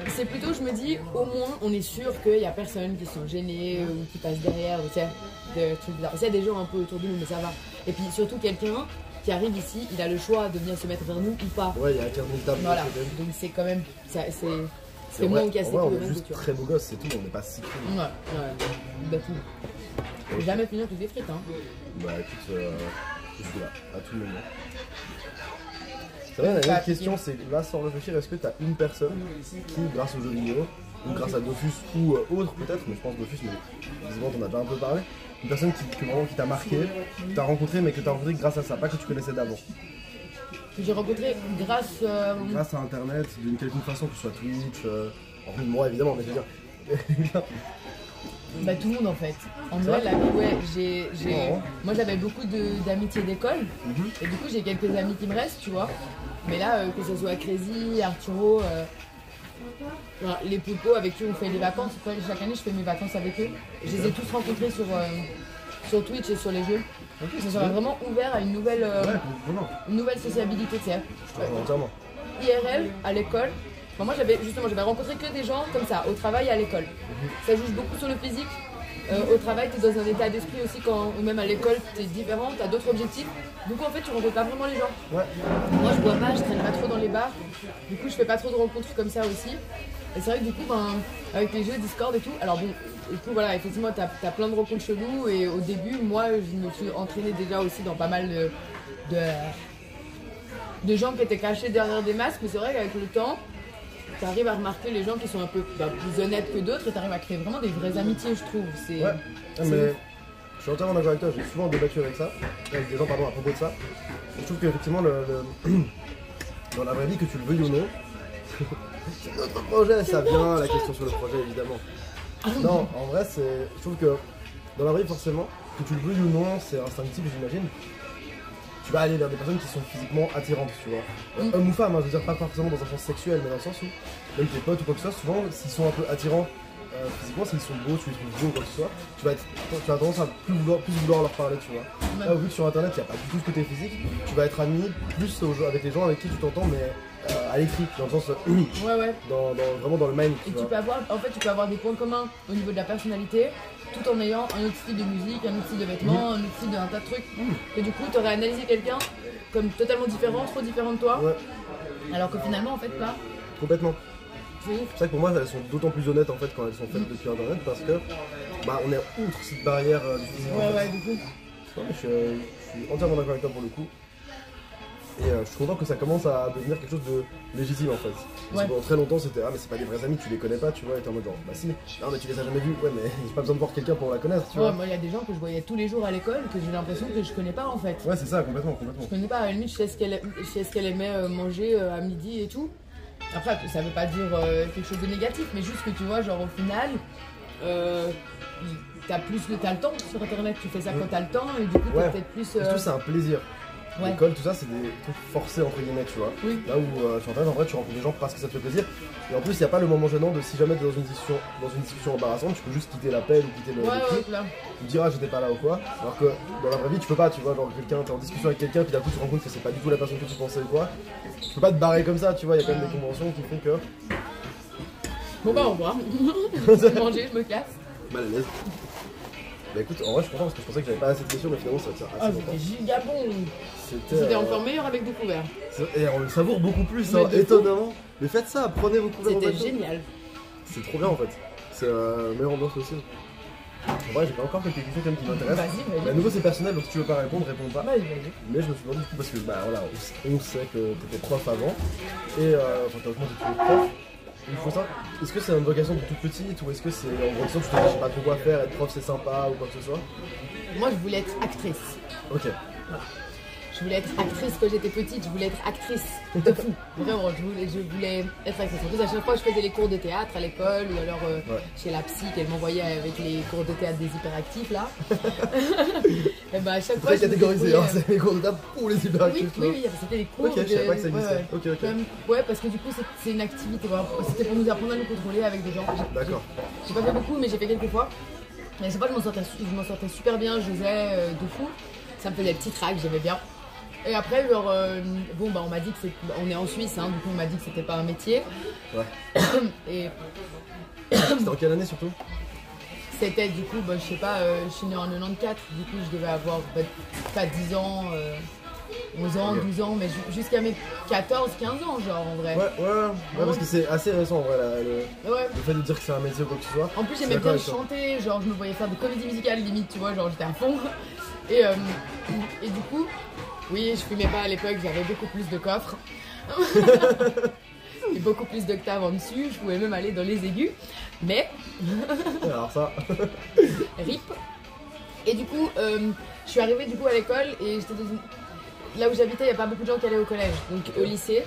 Speaker 2: c'est plutôt, je me dis, au moins, on est sûr qu'il y a personne qui sont gênés ou qui passe derrière, ou tu sais, de trucs bizarres. Il y a des gens un peu autour de nous, mais ça va. Et puis surtout, quelqu'un qui arrive ici, il a le choix de venir se mettre vers nous ou pas.
Speaker 1: Ouais, il y a 15 000 tables.
Speaker 2: Voilà,
Speaker 1: de côté.
Speaker 2: donc c'est quand même, c'est
Speaker 1: En
Speaker 2: moins
Speaker 1: vrai,
Speaker 2: cassé
Speaker 1: en vrai,
Speaker 2: que
Speaker 1: on
Speaker 2: le
Speaker 1: est
Speaker 2: reste,
Speaker 1: juste
Speaker 2: tu vois.
Speaker 1: très beau gosse, c'est tout, on n'est pas si cool.
Speaker 2: Ouais, ouais, bah tout. Faut jamais finir toutes les frites, hein.
Speaker 1: Bah écoute, je suis là, à tout moment. C'est vrai, la autre question, c'est là sans réfléchir, est-ce que t'as une personne qui, grâce aux jeux vidéo, ou grâce à Dofus ou autre peut-être, mais je pense Dofus, mais visiblement t'en as déjà un peu parlé, une personne qui t'a marqué, que t'as rencontré, mais que t'as rencontré grâce à ça, pas que tu connaissais d'avant.
Speaker 2: Que j'ai rencontré grâce.
Speaker 1: Grâce à internet, d'une quelconque façon, que ce soit Twitch, en plus de moi évidemment, mais je veux dire.
Speaker 2: Bah tout le monde en fait. En vrai, là, ouais,
Speaker 1: Oh.
Speaker 2: moi j'avais beaucoup d'amitié d'école.
Speaker 1: Mhm.
Speaker 2: Et du coup j'ai quelques amis qui me restent, tu vois. Mais là, que ce soit Crazy, Arturo, voilà, les popos avec qui on fait les vacances, chaque année je fais mes vacances avec eux. Je les ai tous rencontrés sur Twitch et sur les jeux.
Speaker 1: Ok,
Speaker 2: Ça m'a vraiment ouvert à une nouvelle,
Speaker 1: Ouais, vraiment,
Speaker 2: une nouvelle sociabilité, tu sais.
Speaker 1: je te rejoins entièrement.
Speaker 2: IRL, à l'école, moi j'avais rencontré que des gens comme ça, au travail et à l'école. Ça joue beaucoup sur le physique. Au travail, tu es dans un état d'esprit aussi, ou même à l'école, tu es différent, tu as d'autres objectifs. Du coup, en fait, tu rencontres pas vraiment les gens.
Speaker 1: Ouais.
Speaker 2: Moi, je bois pas, je traîne pas trop dans les bars. Du coup, je fais pas trop de rencontres comme ça aussi. Et c'est vrai que du coup, avec les jeux Discord et tout, alors bon, du coup, voilà, effectivement, t'as plein de rencontres cheloues. Et au début, moi, je me suis entraînée déjà aussi dans pas mal de gens qui étaient cachés derrière des masques. Mais c'est vrai qu'avec le temps, tu arrives à remarquer les gens qui sont un peu plus honnêtes que d'autres et tu arrives à créer vraiment des vraies amitiés, je trouve.
Speaker 1: Ouais, mais je suis entièrement d'accord avec toi, j'ai souvent débattu avec des gens à propos de ça. Je trouve qu'effectivement, dans la vraie vie, que tu le veuilles ou non, c'est notre projet, ça vient, la question sur le projet évidemment. Non, en vrai, je trouve que dans la vraie vie, forcément, que tu le veuilles ou non, c'est instinctif, j'imagine. Tu vas aller vers des personnes qui sont physiquement attirantes, tu vois. Homme ou femme, hein, je veux dire pas forcément dans un sens sexuel, mais dans le sens où même tes potes ou quoi que ce soit, souvent s'ils sont un peu attirants physiquement, s'ils sont beaux, tu les trouves beaux ou quoi que ce soit, tu as tendance à plus vouloir leur parler, tu vois. Là, vu que sur internet il n'y a pas du tout ce côté physique, tu vas être ami plus avec les gens avec qui tu t'entends, mais à l'écrit, dans le sens
Speaker 2: ouais.
Speaker 1: Vraiment dans le mind.
Speaker 2: Et tu peux avoir des points communs au niveau de la personnalité, tout en ayant un autre style de musique, un autre style de vêtements, un autre style d'un tas de trucs. Et du coup, tu aurais analysé quelqu'un comme totalement différent, trop différent de toi, alors que finalement, en fait, pas.
Speaker 1: Complètement.
Speaker 2: C'est ouf.
Speaker 1: C'est vrai que pour moi, elles sont d'autant plus honnêtes en fait quand elles sont faites depuis internet parce que on est outre cette barrière du physique.
Speaker 2: Ouais, du coup.
Speaker 1: Ouais, je suis entièrement d'accord avec toi pour le coup. Et je suis content que ça commence à devenir quelque chose de légitime en fait. Parce que pendant très longtemps c'était mais c'est pas des vrais amis, tu les connais pas, tu vois, et t'es en mode genre bah si, non mais tu les as jamais vus, ouais mais j'ai pas besoin de voir quelqu'un pour la connaître, tu vois.
Speaker 2: Moi il y a des gens que je voyais tous les jours à l'école que j'ai l'impression que je connais pas en fait.
Speaker 1: Ouais c'est ça, complètement.
Speaker 2: Je connais pas, à la limite je sais ce qu'elle aimait manger à midi et tout. Après ça veut pas dire quelque chose de négatif, mais juste que tu vois genre au final t'as le temps sur internet, tu fais ça quand t'as le temps et du coup t'as peut-être plus.
Speaker 1: Surtout c'est un plaisir. L'école, tout ça, c'est des trucs forcés entre guillemets, tu vois.
Speaker 2: Oui.
Speaker 1: Là où sur internet, en vrai, tu rencontres des gens parce que ça te fait plaisir. Et en plus, il n'y a pas le moment gênant de si jamais tu es dans une discussion embarrassante, tu peux juste quitter l'appel ou quitter le truc. Tu te diras, j'étais pas là ou quoi. Alors que dans la vraie vie, tu peux pas, tu vois. Genre, t'es en discussion avec quelqu'un, puis d'un coup, tu te rends compte que c'est pas du tout la personne que tu pensais ou quoi. Tu peux pas te barrer comme ça, tu vois. Il y a quand même des conventions qui font que.
Speaker 2: Bon, au revoir. Je vais manger, je me casse.
Speaker 1: Mal à l'aise. Bah écoute, en vrai, je suis content parce que je pensais que j'avais pas assez de questions, mais finalement, ça tient assez longtemps.
Speaker 2: C'était giga bon. C'était encore meilleur avec des couverts.
Speaker 1: Et on le savoure beaucoup plus, hein, étonnamment. Mais faites ça, prenez vos couverts en bateau.
Speaker 2: C'était génial.
Speaker 1: C'est trop bien en fait. C'est meilleure ambiance aussi. En vrai, j'ai pas encore quelques questions comme qui m'intéressent.
Speaker 2: Vas-y.
Speaker 1: Mais à nouveau, c'est personnel, donc si tu veux pas répondre, réponds pas.
Speaker 2: Vas-y.
Speaker 1: Mais je me suis demandé du coup, parce que voilà, on sait que t'étais prof avant. Et enfin, théoriquement, t'es toujours prof. Il faut ça. Est-ce que c'est une vocation de toute petite ou est-ce que c'est en grandissant tu te dis je sais pas trop quoi faire, être prof c'est sympa ou quoi que ce soit?
Speaker 2: Moi je voulais être actrice.
Speaker 1: Ok.
Speaker 2: Voilà. Je voulais être actrice quand j'étais petite, je voulais être actrice de fou. Vraiment, je voulais être actrice. En plus, à chaque fois, je faisais les cours de théâtre à l'école ou alors chez la psy qu'elle m'envoyait avec les cours de théâtre des hyperactifs là. Et bah, à chaque fois.
Speaker 1: C'est catégorisé, hein, c'est les cours de théâtre pour les hyperactifs.
Speaker 2: Oui, c'était les cours.
Speaker 1: Ok, je savais pas que ça existait. Ok.
Speaker 2: Ouais, parce que du coup, c'est une activité. Voilà. C'était pour nous apprendre à nous contrôler avec des gens.
Speaker 1: D'accord.
Speaker 2: J'ai pas fait beaucoup, mais j'ai fait quelques fois. Et à chaque fois, je m'en sortais super bien, je faisais de fou. Ça me faisait des petits tracks, j'aimais bien. Et après, genre, on m'a dit que on est en Suisse, hein, du coup on m'a dit que c'était pas un métier.
Speaker 1: Ouais.
Speaker 2: Et
Speaker 1: c'était en quelle année surtout?
Speaker 2: C'était du coup, je sais pas, je suis née en 94, du coup je devais avoir pas 10 ans, 11 ans, 12 ans, mais jusqu'à mes 14, 15 ans, genre en vrai.
Speaker 1: Ouais, parce que c'est assez récent en vrai, le fait de dire que c'est un métier ou quoi que ce soit.
Speaker 2: En plus, j'aimais bien chanter, genre je me voyais faire des comédies musicales limite, tu vois, genre j'étais à fond. Et du coup. Oui, je fumais pas à l'époque, j'avais beaucoup plus de coffres. Et beaucoup plus d'octaves en dessus, je pouvais même aller dans les aigus. Mais.
Speaker 1: Alors ça.
Speaker 2: RIP. Et du coup, je suis arrivée du coup à l'école et j'étais dans là où j'habitais, il n'y a pas beaucoup de gens qui allaient au collège, donc au lycée.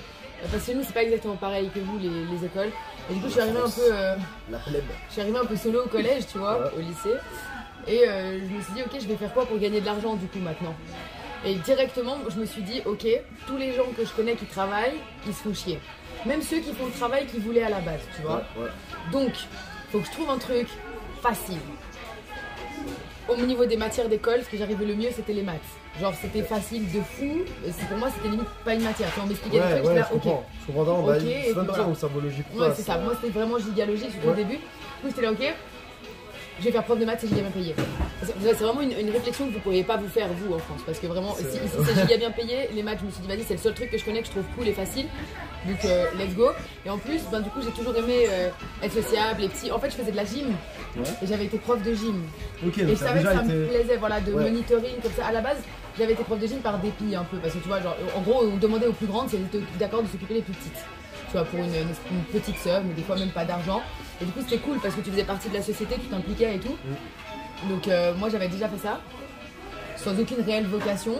Speaker 2: Parce que nous, c'est pas exactement pareil que vous, les écoles. Et du coup, je suis arrivée un peu.
Speaker 1: La plèbe.
Speaker 2: Je suis arrivée un peu solo au collège, tu vois, au lycée. Et je me suis dit, ok, je vais faire quoi pour gagner de l'argent du coup maintenant? Et directement, je me suis dit, ok, tous les gens que je connais qui travaillent, ils se font chier. Même ceux qui font le travail qu'ils voulaient à la base, tu vois. Donc, faut que je trouve un truc facile. Au niveau des matières d'école, ce que j'arrivais le mieux, c'était les maths. Genre, c'était facile de fou. Pour moi, c'était limite pas une matière. Tu vois, on m'expliquait des trucs,
Speaker 1: je comprends. Je comprends. C'est même pas ça, on symbologie.
Speaker 2: Ouais, c'est ça. Moi, c'était vraiment gigalogie, surtout au début. Du coup, j'étais là, ok. je vais faire prof de maths, c'est giga bien payé. C'est vraiment une réflexion que vous ne pourriez pas vous faire, vous, en France. Parce que vraiment, si c'est giga bien payé, les maths, je me suis dit, vas-y, c'est le seul truc que je connais, que je trouve cool et facile. Donc, let's go. Et en plus, du coup, j'ai toujours aimé être sociable, les petits. En fait, je faisais de la gym. Et j'avais été prof de gym.
Speaker 1: Ok,
Speaker 2: et je savais que ça me plaisait, voilà, de
Speaker 1: Ouais.
Speaker 2: monitoring, comme ça. À la base, j'avais été prof de gym par dépit un peu. Parce que tu vois, genre, en gros, on demandait aux plus grandes si elles étaient d'accord de s'occuper des plus petites. Tu vois, pour une petite somme, mais des fois même pas d'argent. Et du coup, c'était cool parce que tu faisais partie de la société, tu t'impliquais et tout. Donc, moi, j'avais déjà fait ça, sans aucune réelle vocation.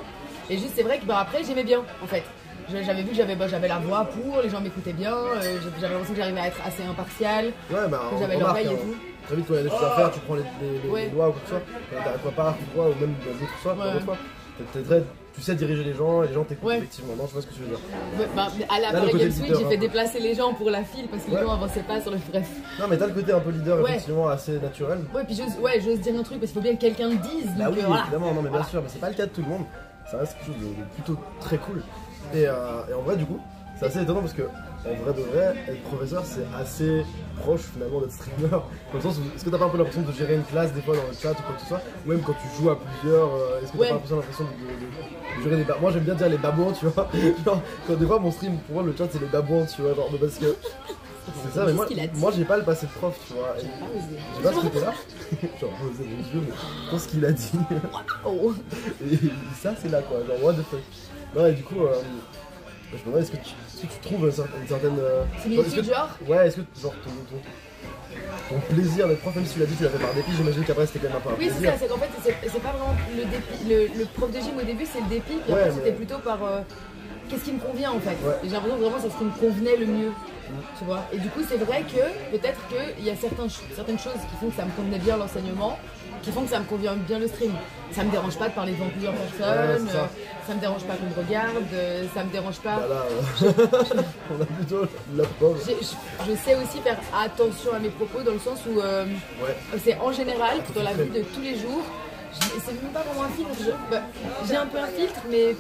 Speaker 2: Et juste, c'est vrai que après, j'aimais bien, en fait. J'avais vu que j'avais la voix pour, les gens m'écoutaient bien, j'avais l'impression que j'arrivais à être assez impartiale,
Speaker 1: Ouais, bah,
Speaker 2: que j'avais l'oreille et tout.
Speaker 1: Très vite, quand il y a des choses à faire, tu prends les lois ou quoi que ce soit. Quand t'as aquapart ou quoi, ou même d'autres fois, tu sais diriger les gens et les gens t'écoutent effectivement. Non, je vois ce que tu veux dire.
Speaker 2: Ouais, bah, à la
Speaker 1: Là, le
Speaker 2: Paris
Speaker 1: côté
Speaker 2: Games Week,
Speaker 1: leader,
Speaker 2: j'ai
Speaker 1: hein.
Speaker 2: fait déplacer les gens pour la file parce que les gens avançaient pas sur le bref.
Speaker 1: Non, mais t'as le côté un peu leader,
Speaker 2: Ouais.
Speaker 1: effectivement, assez naturel.
Speaker 2: Ouais, puis j'ose dire un truc parce qu'il faut bien que quelqu'un le dise.
Speaker 1: Bah
Speaker 2: Donc,
Speaker 1: oui,
Speaker 2: voilà.
Speaker 1: évidemment, non, mais
Speaker 2: Voilà.
Speaker 1: bien sûr, mais c'est pas le cas de tout le monde. Ça reste quelque chose de plutôt très cool. Et en vrai, du coup, c'est assez étonnant parce que, en vrai de vrai, être professeur, c'est assez proche finalement d'être streamer. Dans le sens où, est-ce que t'as pas un peu l'impression de gérer une classe des fois dans le chat ou quoi que ce soit, ou même quand tu joues à plusieurs, est-ce que t'as pas l'impression de gérer des babouins? Moi j'aime bien dire les babouins, tu vois. Genre, quand des fois mon stream, pour moi le chat c'est les babouins, tu vois, genre, parce que. C'est ça, mais moi j'ai pas le passé de prof, tu vois. Et j'ai pas ce côté-là. Genre, vous avez les yeux, mais je pense qu'il a dit.
Speaker 2: Oh.
Speaker 1: Et ça, c'est là quoi, genre, what the fuck. Non, et du coup, je me demande, est-ce que tu trouves une certaine.
Speaker 2: Similitude, genre
Speaker 1: Ouais, est-ce que genre ton plaisir d'être prof, même si tu l'as dit, tu l'as fait par dépit, j'imagine qu'après c'était quand même un peu un
Speaker 2: Oui, c'est
Speaker 1: plaisir.
Speaker 2: ça, c'est qu'en fait, c'est pas vraiment le dépit. Le prof de gym au début, c'est le dépit, puis après, c'était plutôt par qu'est-ce qui me convient en fait.
Speaker 1: Ouais.
Speaker 2: Et j'ai l'impression que vraiment c'est ce qui me convenait le mieux. Tu vois. Et du coup, c'est vrai que peut-être qu'il y a certaines choses qui font que ça me convenait bien l'enseignement, qui font que ça me convient bien le stream. Ça me dérange pas de parler devant plusieurs personnes, ça me dérange pas qu'on me regarde, ça me dérange pas.
Speaker 1: Voilà, on a plutôt la pauvre.
Speaker 2: Je sais aussi faire attention à mes propos dans le sens où c'est en général dans la vie de tous les jours. C'est même pas vraiment un filtre. J'ai un peu un filtre, mais.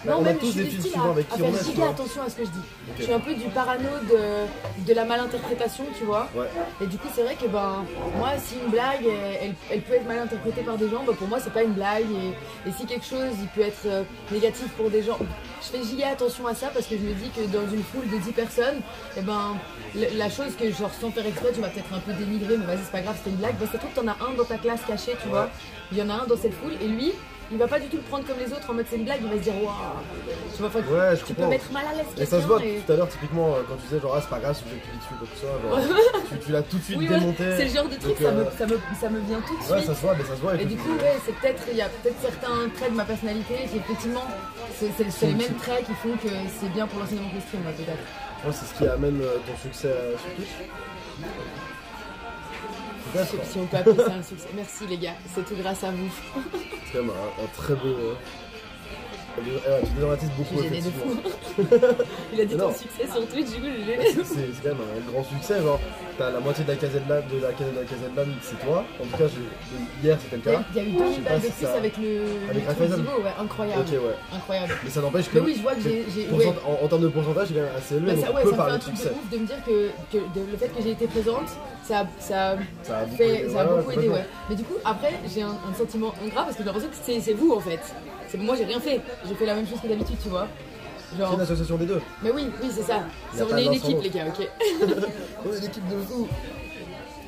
Speaker 2: Non, même je suis du style à faire giga attention à ce que je dis. Okay. Je suis un peu du parano de la malinterprétation, tu vois.
Speaker 1: Ouais.
Speaker 2: Et du coup, c'est vrai que moi, si une blague, elle peut être mal interprétée par des gens, pour moi, c'est pas une blague. Et si quelque chose, il peut être négatif pour des gens, je fais giga attention à ça parce que je me dis que dans une foule de 10 personnes, la chose que, genre, sans faire exprès, tu vas peut-être un peu dénigrer, mais vas-y, c'est pas grave, c'était une blague. Ça trouve que t'en as un dans ta classe caché, tu vois. Il y en a un dans cette foule, et lui, il va pas du tout le prendre comme les autres en mode c'est une blague, il va se dire waouh. Tu vois, tu peux mettre mal à l'aise quelqu'un.
Speaker 1: Et ça se voit tout à l'heure, typiquement, quand tu disais genre ah c'est pas grave si je vais cliquer dessus ou quoi que ce soit, genre, tu l'as tout de suite démonté.
Speaker 2: C'est le genre de truc, ça me vient tout de suite.
Speaker 1: Ouais, ça se voit, mais ça se voit.
Speaker 2: Et du coup, il y a peut-être certains traits de ma personnalité qui effectivement, c'est les mêmes traits qui font que c'est bien pour l'enseignement que le stream, peut-être.
Speaker 1: Ouais, c'est ce qui amène ton succès sur Twitch.
Speaker 2: Si on peut appeler ça un succès. Merci les gars, c'est tout grâce à vous.
Speaker 1: C'est quand même un très beau. Tu dédramatises beaucoup, effectivement.
Speaker 2: Il a dit ton succès sur Twitch, du coup j'ai gêné.
Speaker 1: C'est quand même un grand succès, genre t'as la moitié de la casette de LAN, c'est toi. En tout cas, hier c'était le cas.
Speaker 2: Il y a eu 2000 balles de plus avec le truc Zivo, ouais, incroyable.
Speaker 1: Ok, ouais.
Speaker 2: Incroyable.
Speaker 1: Mais ça n'empêche que.
Speaker 2: Mais oui, je vois que j'ai.
Speaker 1: En termes de pourcentage, c'est quand même assez élevé. Donc on peut parler de succès.
Speaker 2: Ça me fait un truc de ouf de me dire que le fait que j'ai été présente, ça a beaucoup aidé, ouais. Mais du coup, après, j'ai un sentiment ingrat parce que j'ai l'impression que c'est vous en fait. Moi j'ai rien fait, j'ai fait la même chose que d'habitude, tu vois.
Speaker 1: Genre... C'est une association des deux.
Speaker 2: Mais oui, c'est ça. On est une équipe, les gars, ok.
Speaker 1: On est une équipe de fous.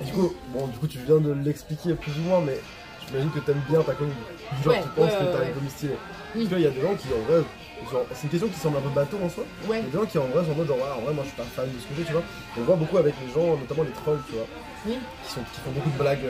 Speaker 1: Du coup, tu viens de l'expliquer plus ou moins, mais j'imagine que t'aimes bien ta commune. Genre, tu penses que t'as une commune stylée.
Speaker 2: Oui.
Speaker 1: Parce qu'il y a des gens qui, en vrai, c'est une question qui semble un peu bateau en soi.
Speaker 2: Ouais.
Speaker 1: Il y a des gens qui, en vrai, sont en mode, en vrai, moi je suis pas fan de ce que j'ai, tu vois. On voit beaucoup avec les gens, notamment les trolls, tu vois.
Speaker 2: Oui.
Speaker 1: Qui font beaucoup de blagues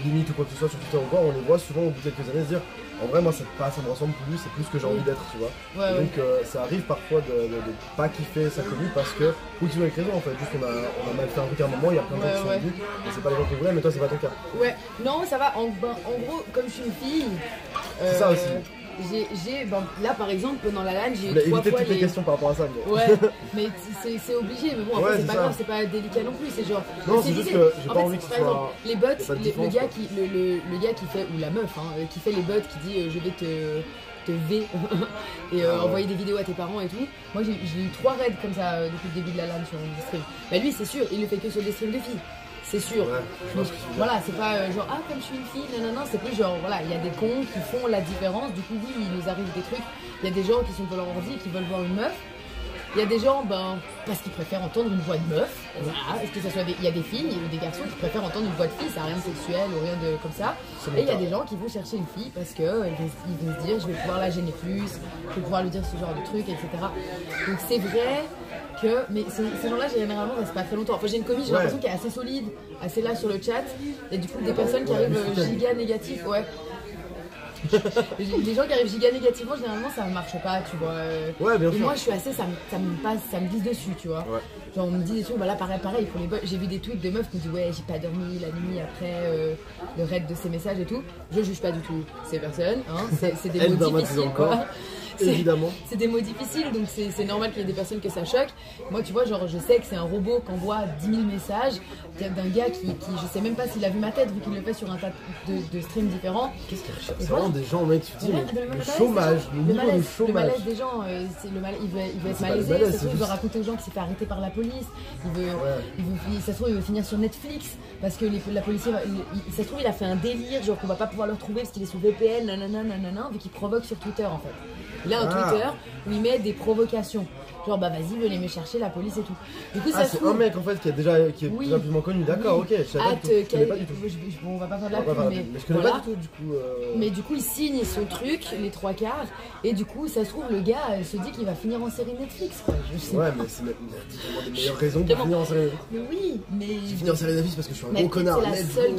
Speaker 1: limites ou quoi que ce soit sur Twitter ou quoi. On les voit souvent au bout de quelques années se dire, en vrai, moi ça me ressemble plus, c'est plus ce que j'ai envie d'être, tu vois.
Speaker 2: Ouais,
Speaker 1: donc ça arrive parfois de pas kiffer sa commune parce que, ou tu veux avec raison en fait, juste on a mal fait un truc à un moment, il y a plein de gens qui sont venus, et c'est pas les gens que vous voulez, mais toi c'est pas ton cas.
Speaker 2: Ouais, non, ça va, en gros, comme je suis une fille.
Speaker 1: C'est ça aussi.
Speaker 2: Là par exemple pendant la LAN j'ai eu 3 fois
Speaker 1: toutes les questions par rapport à ça mais...
Speaker 2: Ouais mais c'est obligé mais bon après c'est pas grave, c'est pas délicat non plus, c'est genre
Speaker 1: non c'est juste que j'ai pas envie que ce soit
Speaker 2: les bots, le gars qui fait ou la meuf qui fait les bots qui dit je vais te V et envoyer des vidéos à tes parents et tout. Moi j'ai eu 3 raids comme ça depuis le début de la LAN sur le stream. Bah lui c'est sûr il le fait que sur des streams de filles. c'est sûr.
Speaker 1: Ouais, je
Speaker 2: Donc
Speaker 1: pense que c'est
Speaker 2: voilà, c'est pas genre ah comme je suis une fille, non, c'est plus genre voilà, il y a des cons qui font la différence, du coup oui, il nous arrive des trucs, il y a des gens qui sont devant leur ordi et qui veulent voir une meuf. Il y a des gens, parce qu'ils préfèrent entendre une voix de meuf. Voilà. Est-ce que ça soit il y a des filles ou des garçons qui préfèrent entendre une voix de fille, ça n'a rien de sexuel ou rien de comme ça. Et il y a des gens qui vont chercher une fille parce qu'ils vont se dire je vais pouvoir la gêner plus, je vais pouvoir lui dire ce genre de trucs, etc. Donc c'est vrai que, mais ces gens-là généralement restent pas très longtemps. Enfin j'ai une commis, j'ai l'impression qu'elle est assez solide, assez là sur le chat. Et du coup des personnes qui arrivent giga négatives, ouais. Les gens qui arrivent giga négativement, généralement ça ne marche pas, tu vois.
Speaker 1: Ouais, bien
Speaker 2: et
Speaker 1: sûr.
Speaker 2: moi je suis assez, ça me glisse dessus, tu vois.
Speaker 1: Ouais.
Speaker 2: Genre on me dit des trucs, là pareil, pour les j'ai vu des tweets de meufs qui me disent ouais j'ai pas dormi la nuit après le raid de ces messages et tout. Je juge pas du tout ces personnes, hein. C'est des mots difficiles quoi.
Speaker 1: Évidemment.
Speaker 2: C'est des mots difficiles, donc c'est normal qu'il y ait des personnes que ça choque. Moi, tu vois, genre, je sais que c'est un robot qui envoie 10 000 messages d'un gars qui, je sais même pas s'il a vu ma tête, vu qu'il le fait sur un tas de streams différents.
Speaker 1: Qu'est-ce qu'il recherche? C'est vraiment des gens, mec, tu te dis, mais le chômage, le niveau de chômage.
Speaker 2: Le malaise des gens, il veut être malaisé, ça se trouve, il veut raconter aux gens qu'il s'est fait arrêter par la police, ça se trouve, il veut finir sur Netflix, parce que la police, ça se trouve, il a fait un délire, genre qu'on va pas pouvoir le retrouver parce qu'il est sous VPN, nanana, vu qu'il provoque sur Twitter, en fait. Il a un Twitter où il met des provocations. Genre bah vas-y venez me chercher la police et tout. Du coup ça
Speaker 1: c'est un mec en fait qui est déjà plus connu, d'accord, ok. Je connais pas du tout.
Speaker 2: On va pas faire de la pub mais
Speaker 1: je connais pas du tout du coup.
Speaker 2: Mais du coup il signe son truc, les 3/4 et du coup ça se trouve le gars se dit qu'il va finir en série Netflix quoi. Je sais
Speaker 1: ouais mais c'est vraiment des meilleures raisons pour finir en série Netflix.
Speaker 2: Mais oui mais.
Speaker 1: J'ai fini en série Netflix parce que je suis un gros connard.
Speaker 2: C'est la seule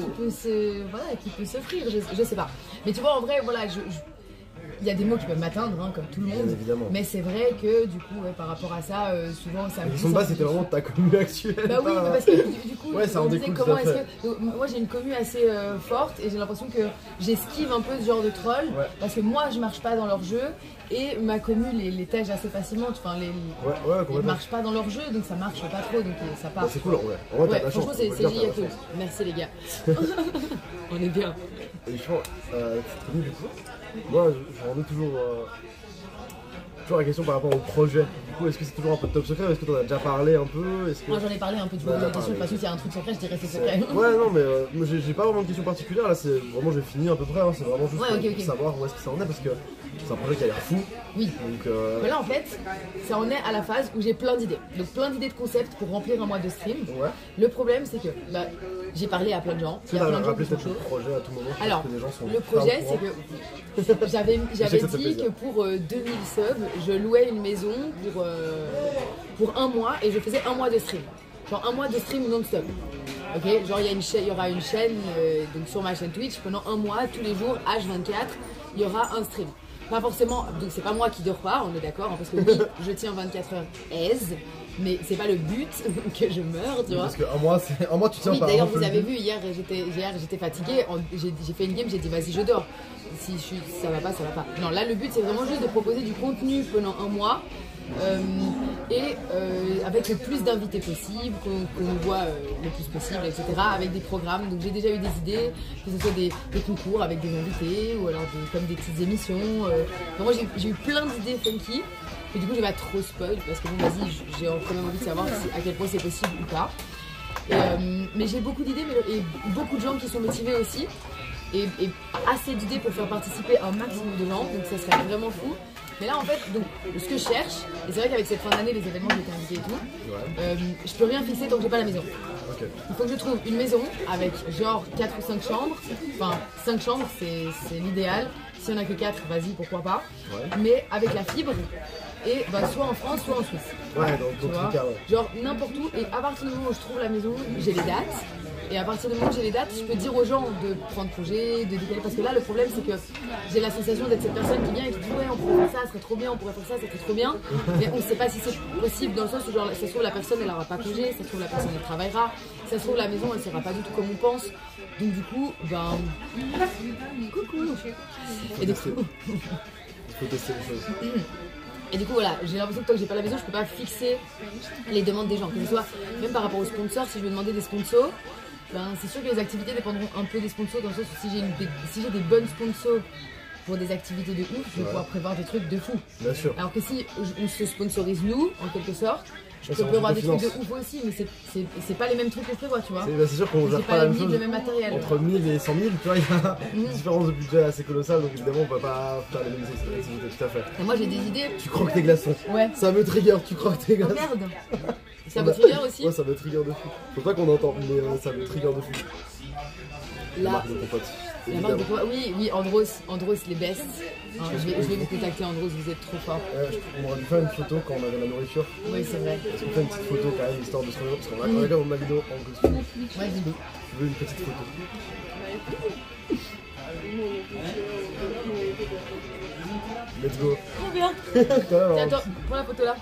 Speaker 2: qui peut s'offrir, je sais pas. Mais tu vois en vrai voilà il y a des mots qui peuvent m'atteindre, hein, comme tout le monde.
Speaker 1: Évidemment.
Speaker 2: Mais c'est vrai que du coup, par rapport à ça, souvent ça me.
Speaker 1: Son base c'était vraiment ta commu actuelle.
Speaker 2: Bah oui, mais parce que du coup,
Speaker 1: ça en découle
Speaker 2: comment
Speaker 1: tout à fait.
Speaker 2: moi j'ai une commu assez forte et j'ai l'impression que j'esquive un peu ce genre de troll parce que moi je marche pas dans leur jeu et ma commu les tège assez facilement. Enfin, ils marchent pas dans leur jeu donc ça marche pas trop donc ça part.
Speaker 1: C'est cool en vrai. En vrai,
Speaker 2: franchement, c'est giga cool. Merci les gars. On est bien.
Speaker 1: Et je pense, cette commu du coup. Moi, je rendais toujours la question par rapport au projet. Du coup, est-ce que c'est toujours un peu de top secret? Est-ce que tu en as déjà parlé un peu?
Speaker 2: Moi, j'en ai parlé un peu de la question. De toute façon, s'il y a un truc secret, je dirais c'est secret.
Speaker 1: Ouais, non, mais j'ai pas vraiment de question particulière. Là, c'est vraiment, j'ai fini à peu près. Hein, c'est vraiment juste pour savoir où est-ce que ça en est parce que c'est un projet qui a l'air fou.
Speaker 2: Oui. Donc, mais là, en fait, ça en est à la phase où j'ai plein d'idées. Donc, plein d'idées de concepts pour remplir un mois de stream. Ouais. Le problème, c'est que j'ai parlé à plein de gens. Il y a plein de gens qui sont chauds.
Speaker 1: Le projet à tout moment.
Speaker 2: Alors, le projet, c'est que j'avais dit que pour 2000 subs, je louais une maison pour un mois et je faisais un mois de stream. Genre un mois de stream non-stop. Ok, genre il y aura une chaîne donc sur ma chaîne Twitch pendant un mois, tous les jours, H24, il y aura un stream. Pas forcément, donc c'est pas moi qui dors pas, on est d'accord, hein, parce que oui, je tiens 24 heures aise, mais c'est pas le but que je meure, tu vois.
Speaker 1: Parce qu'un mois tu tiens pas.
Speaker 2: D'ailleurs vous avez vu, hier j'étais fatiguée, j'ai fait une game, j'ai dit vas-y je dors. Si ça va pas, ça va pas. Non, là le but c'est vraiment juste de proposer du contenu pendant un mois. Avec le plus d'invités possible, qu'on nous voit le plus possible, etc. Avec des programmes. Donc j'ai déjà eu des idées, que ce soit des concours avec des invités ou alors comme des petites émissions. Moi j'ai eu plein d'idées funky. Et du coup je vais pas trop spoil parce que bon vas-y j'ai quand même envie de savoir à quel point c'est possible ou pas. Mais j'ai beaucoup d'idées et beaucoup de gens qui sont motivés aussi. Et assez d'idées pour faire participer un maximum de gens. Donc ça serait vraiment fou. Mais là en fait, donc, ce que je cherche, et c'est vrai qu'avec cette fin d'année, les événements, j'ai été invitée et tout, je peux rien fixer tant que j'ai pas la maison. Okay. Il faut que je trouve une maison avec genre 4 ou 5 chambres. Enfin, 5 chambres, c'est l'idéal. Si on a que 4, vas-y, pourquoi pas. Ouais. Mais avec la fibre, et soit en France, soit en Suisse.
Speaker 1: Ouais, donc cas,
Speaker 2: genre n'importe où. Et à partir du moment où je trouve la maison, j'ai les dates. Et à partir du moment où j'ai les dates, je peux dire aux gens de prendre congé, de décaler. Parce que là, le problème, c'est que j'ai la sensation d'être cette personne qui vient et qui dit ouais, on pourrait faire ça, ça serait trop bien, on pourrait faire ça, ça serait trop bien. Mais on ne sait pas si c'est possible dans le sens où genre, ça se trouve la personne, elle n'aura pas congé, ça se trouve la personne, elle travaillera, ça se trouve la maison, elle ne sera pas du tout comme on pense. Donc du coup, coucou. Et du coup,
Speaker 1: il faut tester les choses.
Speaker 2: Et du coup voilà, j'ai l'impression que tant que j'ai pas la maison, je peux pas fixer les demandes des gens. Que ce soit même par rapport aux sponsors, si je veux demander des sponsors, c'est sûr que les activités dépendront un peu des sponsors, dans le sens où si j'ai des bonnes sponsors pour des activités de ouf, je vais pouvoir prévoir des trucs de fou.
Speaker 1: Bien sûr.
Speaker 2: Alors que si on se sponsorise nous, en quelque sorte, Je peux prévoir des trucs de ouf aussi, mais c'est pas les mêmes trucs que je prévois, tu vois.
Speaker 1: C'est sûr qu'on gère pas la même chose.
Speaker 2: Le même matériel.
Speaker 1: Entre 1000 et 100 000, tu vois, il y a une différence de budget assez colossale, donc évidemment on peut pas faire les mêmes activités, tout à fait.
Speaker 2: Et moi j'ai des idées.
Speaker 1: Tu croques tes glaçons.
Speaker 2: Ouais.
Speaker 1: Ça me trigger, tu croques tes glaçons.
Speaker 2: Oh merde. Ça me trigger aussi.
Speaker 1: Ouais, ça me trigger de fou. Faut pas qu'on entende, mais ça me trigger de fou. La marque de ton pote.
Speaker 2: La marque de quoi? Oui, Andros les best. Hein, je vais vous contacter, Andros, vous êtes trop fort.
Speaker 1: Ouais, on aurait dû faire une photo quand on avait la nourriture.
Speaker 2: Oui, c'est vrai.
Speaker 1: Est-ce qu'on fait une petite photo quand même, histoire de se remettre, parce qu'on a regarde ma vidéo en costume.
Speaker 2: Ouais, dis-le.
Speaker 1: Je veux une petite photo. Let's go.
Speaker 2: Trop bien. Tiens, attends, prends la photo là.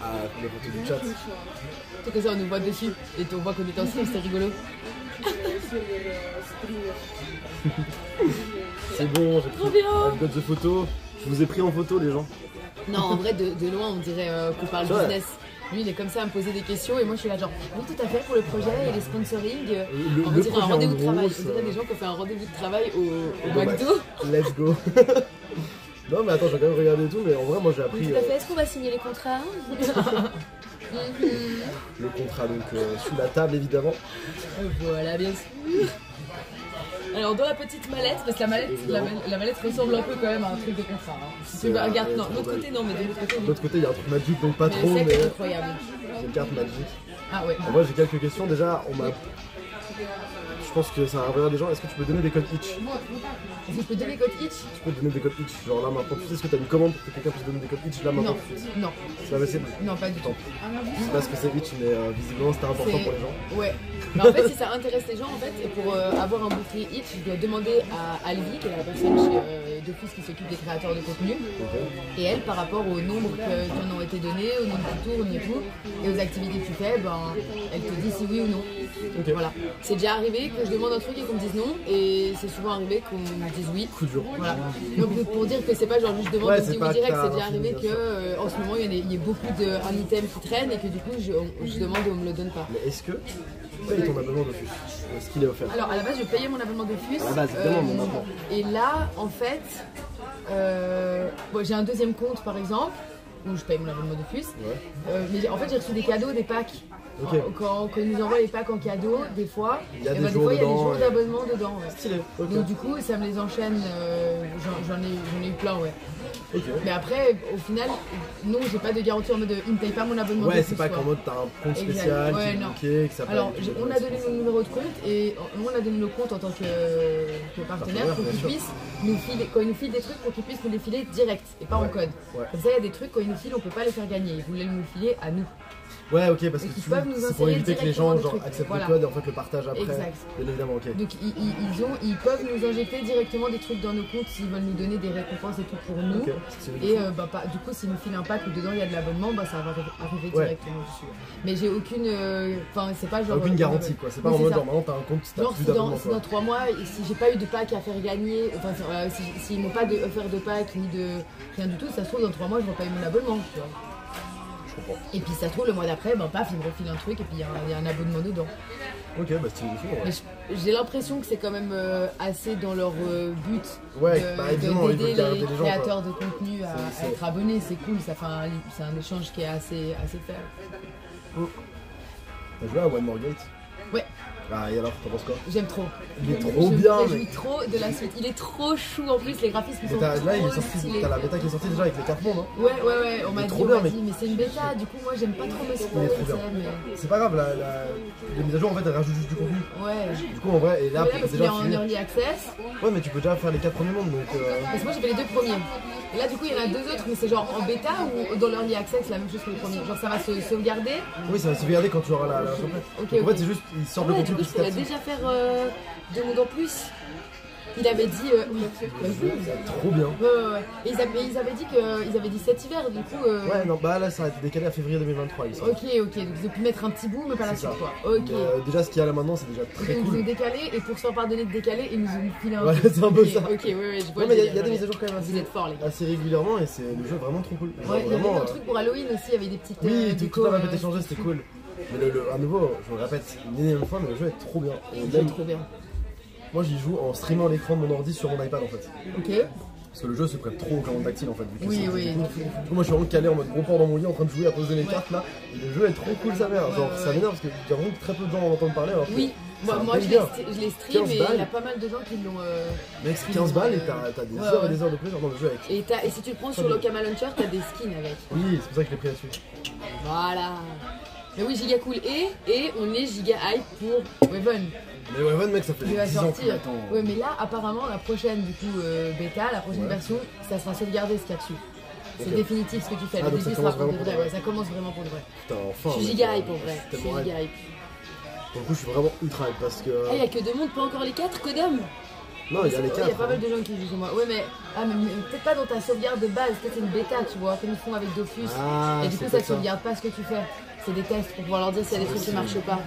Speaker 1: Ah, la photo du chat.
Speaker 2: C'est que ça, on nous voit dessus et on voit qu'on est ensemble, c'est rigolo.
Speaker 1: C'est bon, j'ai pris I've got the photo. Je vous ai pris en photo, les gens.
Speaker 2: Non, en vrai, de loin, on dirait qu'on parle business. Lui, il est comme ça à me poser des questions et moi, je suis là genre, oui, tout à fait, pour le projet et les sponsoring. On dirait un rendez-vous de travail. On dirait des gens qui ont fait un rendez-vous de travail au McDo.
Speaker 1: Let's go. Non, mais attends, j'ai quand même regardé tout, mais en vrai, moi, j'ai appris...
Speaker 2: Tout à fait, est-ce qu'on va signer les contrats?
Speaker 1: Le contrat, donc, sous la table, évidemment.
Speaker 2: Voilà, bien sûr. Alors dans la petite mallette, parce que la mallette ressemble un peu quand même à un truc de contrat. Hein. Si tu regardes, non, de l'autre côté non, mais de l'autre côté.
Speaker 1: De l'autre côté, il y a un truc magique, donc pas trop,
Speaker 2: mais c'est incroyable.
Speaker 1: J'ai une carte magique.
Speaker 2: Ah ouais.
Speaker 1: En vrai, j'ai quelques questions. Déjà, on m'a... Je pense que ça va revenir des gens. Est-ce que tu peux donner des codes itch?
Speaker 2: Est-ce que je peux donner des codes itch?
Speaker 1: Tu peux donner des codes itch. Genre là maintenant, tu sais ce que t'as une commande pour que quelqu'un puisse donner des codes itch là maintenant?
Speaker 2: Non.
Speaker 1: C'est pas possible?
Speaker 2: Non, pas du tout.
Speaker 1: Je sais pas ce que c'est itch, mais visiblement c'était important pour les gens.
Speaker 2: Ouais. Mais en fait, si ça intéresse les gens, en fait, et pour avoir un bouclier itch, je dois demander à Alvi, qui est la personne chez Dofus qui s'occupe des créateurs de contenu. Et elle, par rapport au nombre qui en ont été donnés, au nombre de tours et tout, et aux activités que tu fais, ben, elle te dit si oui ou non. Voilà. C'est déjà arrivé que je demande un truc et qu'on me dise non, et c'est souvent arrivé qu'on me dise oui.
Speaker 1: Coup dur.
Speaker 2: Voilà. Donc pour dire que c'est pas genre juste je demande on me dit oui direct, c'est déjà arrivé que en ce moment il y a beaucoup d'un item qui traîne et que du coup je demande et on me le donne pas.
Speaker 1: Mais est-ce que tu payes ton abonnement de FUS? Est-ce qu'il est offert?
Speaker 2: Alors à la base je payais mon abonnement de FUS.
Speaker 1: À la base, évidemment, mon abonnement.
Speaker 2: Et là en fait, bon, j'ai un deuxième compte par exemple où je paye mon abonnement de FUS. Mais en fait j'ai reçu des cadeaux, des packs.
Speaker 1: Okay.
Speaker 2: Quand ils nous envoient les packs en cadeau, des fois, il y a des
Speaker 1: jours
Speaker 2: d'abonnement dedans. Ouais.
Speaker 1: Stylé. Okay.
Speaker 2: Donc du coup, ça me les enchaîne, j'en ai eu plein, ouais.
Speaker 1: Okay.
Speaker 2: Mais après, au final, non, j'ai pas de garantie en mode il me paye pas mon abonnement.
Speaker 1: Ouais, c'est pas qu'en mode t'as un compte spécial qui est bloqué, que ça
Speaker 2: alors, on a donné mon numéro de compte et nous on a donné le compte en tant que partenaire pour qu'ils puissent nous filer, quand ils nous filent des trucs, pour qu'ils puissent nous les filer direct et pas en code. Ouais. Comme ça, il y a des trucs, quand ils nous filent, on peut pas les faire gagner. Ils voulaient nous filer à nous.
Speaker 1: Ouais, ok, parce que c'est pour éviter que les gens genre, acceptent le code et en fait le partagent après.
Speaker 2: Exact.
Speaker 1: Bien évidemment, ok.
Speaker 2: Donc ils peuvent nous injecter directement des trucs dans nos comptes s'ils veulent nous donner des récompenses et tout pour nous. Okay. Et du coup, s'ils nous filent un pack où dedans il y a de l'abonnement, ça va arriver directement dessus. Mais j'ai aucune. Enfin, c'est pas genre.
Speaker 1: Aucune garantie quoi. C'est pas en mode normalement t'as un compte si t'as plus d'abonnement.
Speaker 2: Si dans 3 mois, si j'ai pas eu de pack à faire gagner, enfin, s'ils m'ont pas offert de pack ni de rien du tout, ça se trouve dans 3 mois je repaye mon abonnement. Tu vois. Et puis ça se trouve le mois d'après, paf, ils me refilent un truc et puis il y a un abonnement dedans.
Speaker 1: Ok, bah stylé de fou.
Speaker 2: J'ai l'impression que c'est quand même assez dans leur but
Speaker 1: d'aider
Speaker 2: les créateurs de contenu à être abonnés. C'est cool, c'est un échange qui est assez fair.
Speaker 1: T'as joué à One More Gate?
Speaker 2: Ouais.
Speaker 1: Ah, et alors, t'en penses quoi?
Speaker 2: J'aime trop.
Speaker 1: Il est trop bien,
Speaker 2: je me réjouis trop de la suite. Il est trop chou en plus, les graphismes sont
Speaker 1: là, il est
Speaker 2: trop
Speaker 1: sorti,
Speaker 2: stylés.
Speaker 1: T'as la bêta qui est sortie déjà avec les cartes mondes, hein?
Speaker 2: Ouais, on m'a dit, mais c'est une bêta, du coup, moi j'aime pas trop me spoiler.
Speaker 1: C'est pas grave, les mises à jour en fait elles rajoutent juste du contenu.
Speaker 2: Ouais.
Speaker 1: Du coup, en vrai, et là,
Speaker 2: parce qu'il est en early access.
Speaker 1: Ouais, mais tu peux déjà faire les 4 premiers mondes donc.
Speaker 2: Parce que moi j'ai fait les 2 premiers. Et là, du coup, il y en a 2 autres, mais c'est genre en bêta ou dans l'early access, c'est la même chose que les premiers. Genre ça va se sauvegarder.
Speaker 1: Oui, ça va se sauvegarder quand tu auras la complète. En fait, c'est juste, ils sortent le contenu petit à petit.
Speaker 2: Déjà faire 2 mondes en plus. Il avait dit.
Speaker 1: Trop bien.
Speaker 2: Ouais. Et ils avaient dit qu'ils avaient dit cet hiver, du coup.
Speaker 1: Ouais, non, bah là ça a été décalé à février 2023. Ici.
Speaker 2: Ok, donc ils ont pu mettre un petit bout, mais pas la suite, quoi. Ok.
Speaker 1: Déjà, ce qu'il y a là maintenant, c'est déjà très cool.
Speaker 2: Ils nous ont décalé, et pour se faire pardonner de décaler, ils nous ont filé un peu.
Speaker 1: Ouais, c'est un peu ça.
Speaker 2: Ok, ouais, je vois.
Speaker 1: Non, mais il y a des mises à jour quand même
Speaker 2: Vous êtes forts, les gars.
Speaker 1: assez régulièrement, et c'est le jeu vraiment trop cool.
Speaker 2: Ouais, il y avait un truc pour Halloween aussi, il y avait des petites.
Speaker 1: Oui, tout le monde avait échangé, c'était cool. Mais à nouveau, je le répète une énième fois, mais le jeu est trop bien.
Speaker 2: C'est trop bien.
Speaker 1: Moi j'y joue en streamant l'écran de mon ordi sur mon iPad en fait.
Speaker 2: Ok.
Speaker 1: Parce que le jeu se prête trop aux commandes tactiles en fait. Vu que
Speaker 2: Oui,
Speaker 1: c'est-
Speaker 2: oui.
Speaker 1: Du coup, moi je suis vraiment calé en mode gros porc dans mon lit en train de jouer à poser les cartes là. Et le jeu est trop cool sa mère. Genre ça m'énerve parce que il y a vraiment très peu de gens en entendent parler. Alors que
Speaker 2: Oui,
Speaker 1: c'est un
Speaker 2: moi je
Speaker 1: banger.
Speaker 2: les stream
Speaker 1: 15
Speaker 2: et il y a
Speaker 1: balles.
Speaker 2: pas mal de gens qui l'ont.
Speaker 1: Mec, c'est 15 balles et t'as des
Speaker 2: Ouais,
Speaker 1: heures
Speaker 2: ouais.
Speaker 1: et des heures de plaisir dans le jeu avec.
Speaker 2: Et si tu le prends sur Lokama Launcher, t'as des skins avec.
Speaker 1: Oui, c'est pour ça que je l'ai pris là-dessus.
Speaker 2: Voilà. Mais oui, giga cool. Et on est giga hype pour Weaven.
Speaker 1: Mais Weaven, mec, ça fait
Speaker 2: Il va
Speaker 1: 10 ans qu'il
Speaker 2: sortir.
Speaker 1: attend.
Speaker 2: Ouais, mais là, apparemment, la prochaine du coup bêta, la prochaine
Speaker 1: Ouais.
Speaker 2: version, ça sera sauvegardé ce qu'il y a dessus. C'est
Speaker 1: Ok.
Speaker 2: définitif ce que tu fais.
Speaker 1: Ah,
Speaker 2: Le
Speaker 1: donc ça
Speaker 2: début sera
Speaker 1: commence
Speaker 2: pour de
Speaker 1: vraiment
Speaker 2: vrai.
Speaker 1: pour de
Speaker 2: Ouais,
Speaker 1: vrai.
Speaker 2: ça commence vraiment pour de vrai.
Speaker 1: Putain, enfin.
Speaker 2: Je suis
Speaker 1: mec,
Speaker 2: giga hype pour vrai. Je suis
Speaker 1: tellement
Speaker 2: giga
Speaker 1: hype.
Speaker 2: hype.
Speaker 1: Pour le coup, je suis vraiment ultra hype parce que.
Speaker 2: Ah, il y a que 2 mondes, pas encore les 4 que d'hommes.
Speaker 1: Non, il y a les
Speaker 2: Il y
Speaker 1: 4.
Speaker 2: a pas mal de gens qui jouent chez moi. Ouais, mais, mais peut-être pas dans ta sauvegarde de base, peut-être c'est une bêta, tu vois, comme ils font avec Dofus.
Speaker 1: Ah,
Speaker 2: et du
Speaker 1: c'est
Speaker 2: coup, ça
Speaker 1: peut-être ça.
Speaker 2: sauvegarde pas ce que tu fais. C'est des tests pour pouvoir leur dire s'il y a des trucs qui marchent pas.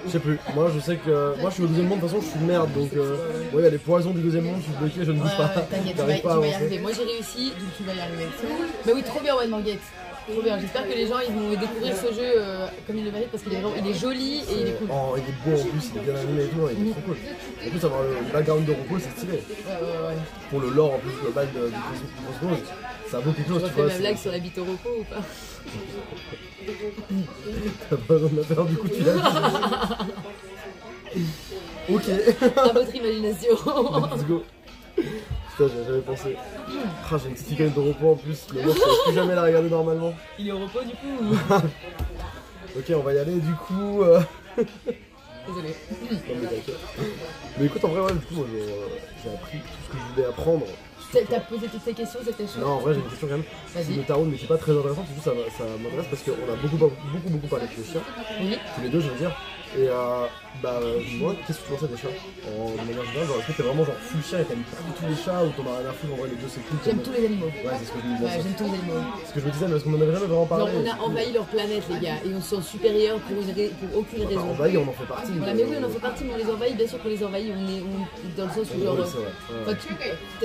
Speaker 1: Je sais plus. Moi, je sais que. Moi, je suis au deuxième monde. De toute façon, je suis une merde. Donc, ouais, il y a les poisons du deuxième monde. Je suis bloqué. Je ne bouge
Speaker 2: Ouais,
Speaker 1: pas.
Speaker 2: ouais, t'inquiète, tu
Speaker 1: J'arrive pas à
Speaker 2: vas y
Speaker 1: avancer.
Speaker 2: arriver. Moi j'ai réussi, donc tu vas y arriver. Mais oui, trop bien One More Gate. Trop bien. J'espère que les gens ils vont découvrir ce jeu comme ils le méritent parce qu'il est joli et il est cool.
Speaker 1: Oh, il est beau en plus. Il est bien animé et tout. Non, il est trop cool. En plus, avoir le background de Roku, c'est stylé.
Speaker 2: Ouais.
Speaker 1: Pour le lore en plus global du Cosmos, ça vaut quelque chose.
Speaker 2: Tu
Speaker 1: Tu
Speaker 2: refais
Speaker 1: vois.
Speaker 2: ma blague sur la bite au repos ou pas?
Speaker 1: T'as pas besoin de la faire, du coup, tu l'as dit. Ok.
Speaker 2: À votre imagination.
Speaker 1: Let's go. Putain, j'avais jamais pensé. Ah, j'ai une petite icône de repos en plus, mais moi je pourrais plus jamais la regarder normalement.
Speaker 2: Il est au repos du coup.
Speaker 1: Ok, on va y aller du coup.
Speaker 2: Désolé.
Speaker 1: Non, mais t'inquiète. Mais écoute, en vrai, ouais, du coup, moi, j'ai appris tout ce que je voulais apprendre.
Speaker 2: T'as posé toutes tes questions, c'était chaud.
Speaker 1: Non, en vrai, j'ai une question quand même.
Speaker 2: Vas-y.
Speaker 1: Le tarot, mais c'est pas très intéressant, c'est juste ça m'intéresse parce qu'on a beaucoup parlé de chiens,
Speaker 2: Oui.
Speaker 1: tous les deux, je veux dire. Et moi, qu'est-ce que tu pensais des chats de manière générale? Genre, est-ce que t'es vraiment genre full chien et t'aimes pas du tout les chats ou t'en as rien à foutre? En vrai, les deux c'est cool.
Speaker 2: J'aime tous les animaux.
Speaker 1: Ouais, c'est ce que je me
Speaker 2: Ouais,
Speaker 1: disais.
Speaker 2: j'aime tous les animaux.
Speaker 1: Ce que je me disais, mais parce qu'on en avait jamais vraiment
Speaker 2: Genre,
Speaker 1: parlé.
Speaker 2: on a envahi leur planète, les gars, et on se sent supérieur pour aucune raison.
Speaker 1: Envahi, on en fait partie.
Speaker 2: Voilà, mais oui, on en fait partie, mais on les envahit, bien sûr qu'on les envahit, dans le sens où genre.
Speaker 1: Oui, c'est vrai. Ouais.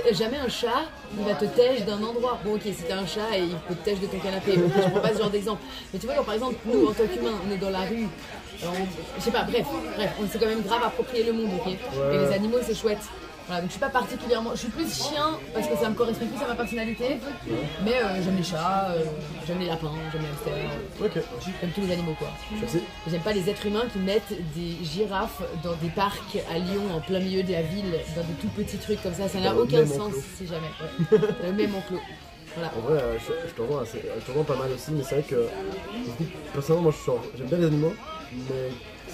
Speaker 2: Enfin, jamais un chat, il va te tèche d'un endroit. Bon, ok, si t'es un chat et il peut te tèche de ton canapé, ok, je prends pas ce genre d'exemple. Mais tu vois, genre, par exemple, nous, en tant qu'humains, on est dans la rue. Je sais pas, bref, on s'est quand même grave approprié le monde, ok. Et les animaux, c'est chouette. Voilà, donc je suis pas particulièrement. Je suis plus chien parce que ça me correspond plus à ma personnalité. Mais j'aime les chats, j'aime les lapins, j'aime les hamsters,
Speaker 1: Ok,
Speaker 2: j'aime tous les animaux quoi.
Speaker 1: je sais.
Speaker 2: J'aime pas les êtres humains qui mettent des girafes dans des parcs à Lyon en plein milieu de la ville, dans des tout petits trucs comme ça n'a
Speaker 1: Dans le
Speaker 2: aucun
Speaker 1: même
Speaker 2: sens
Speaker 1: enclos.
Speaker 2: si jamais. Ouais. Dans le même enclos. Voilà.
Speaker 1: En vrai, je t'en vois pas mal aussi, mais c'est vrai que personnellement, moi j'aime bien les animaux, mais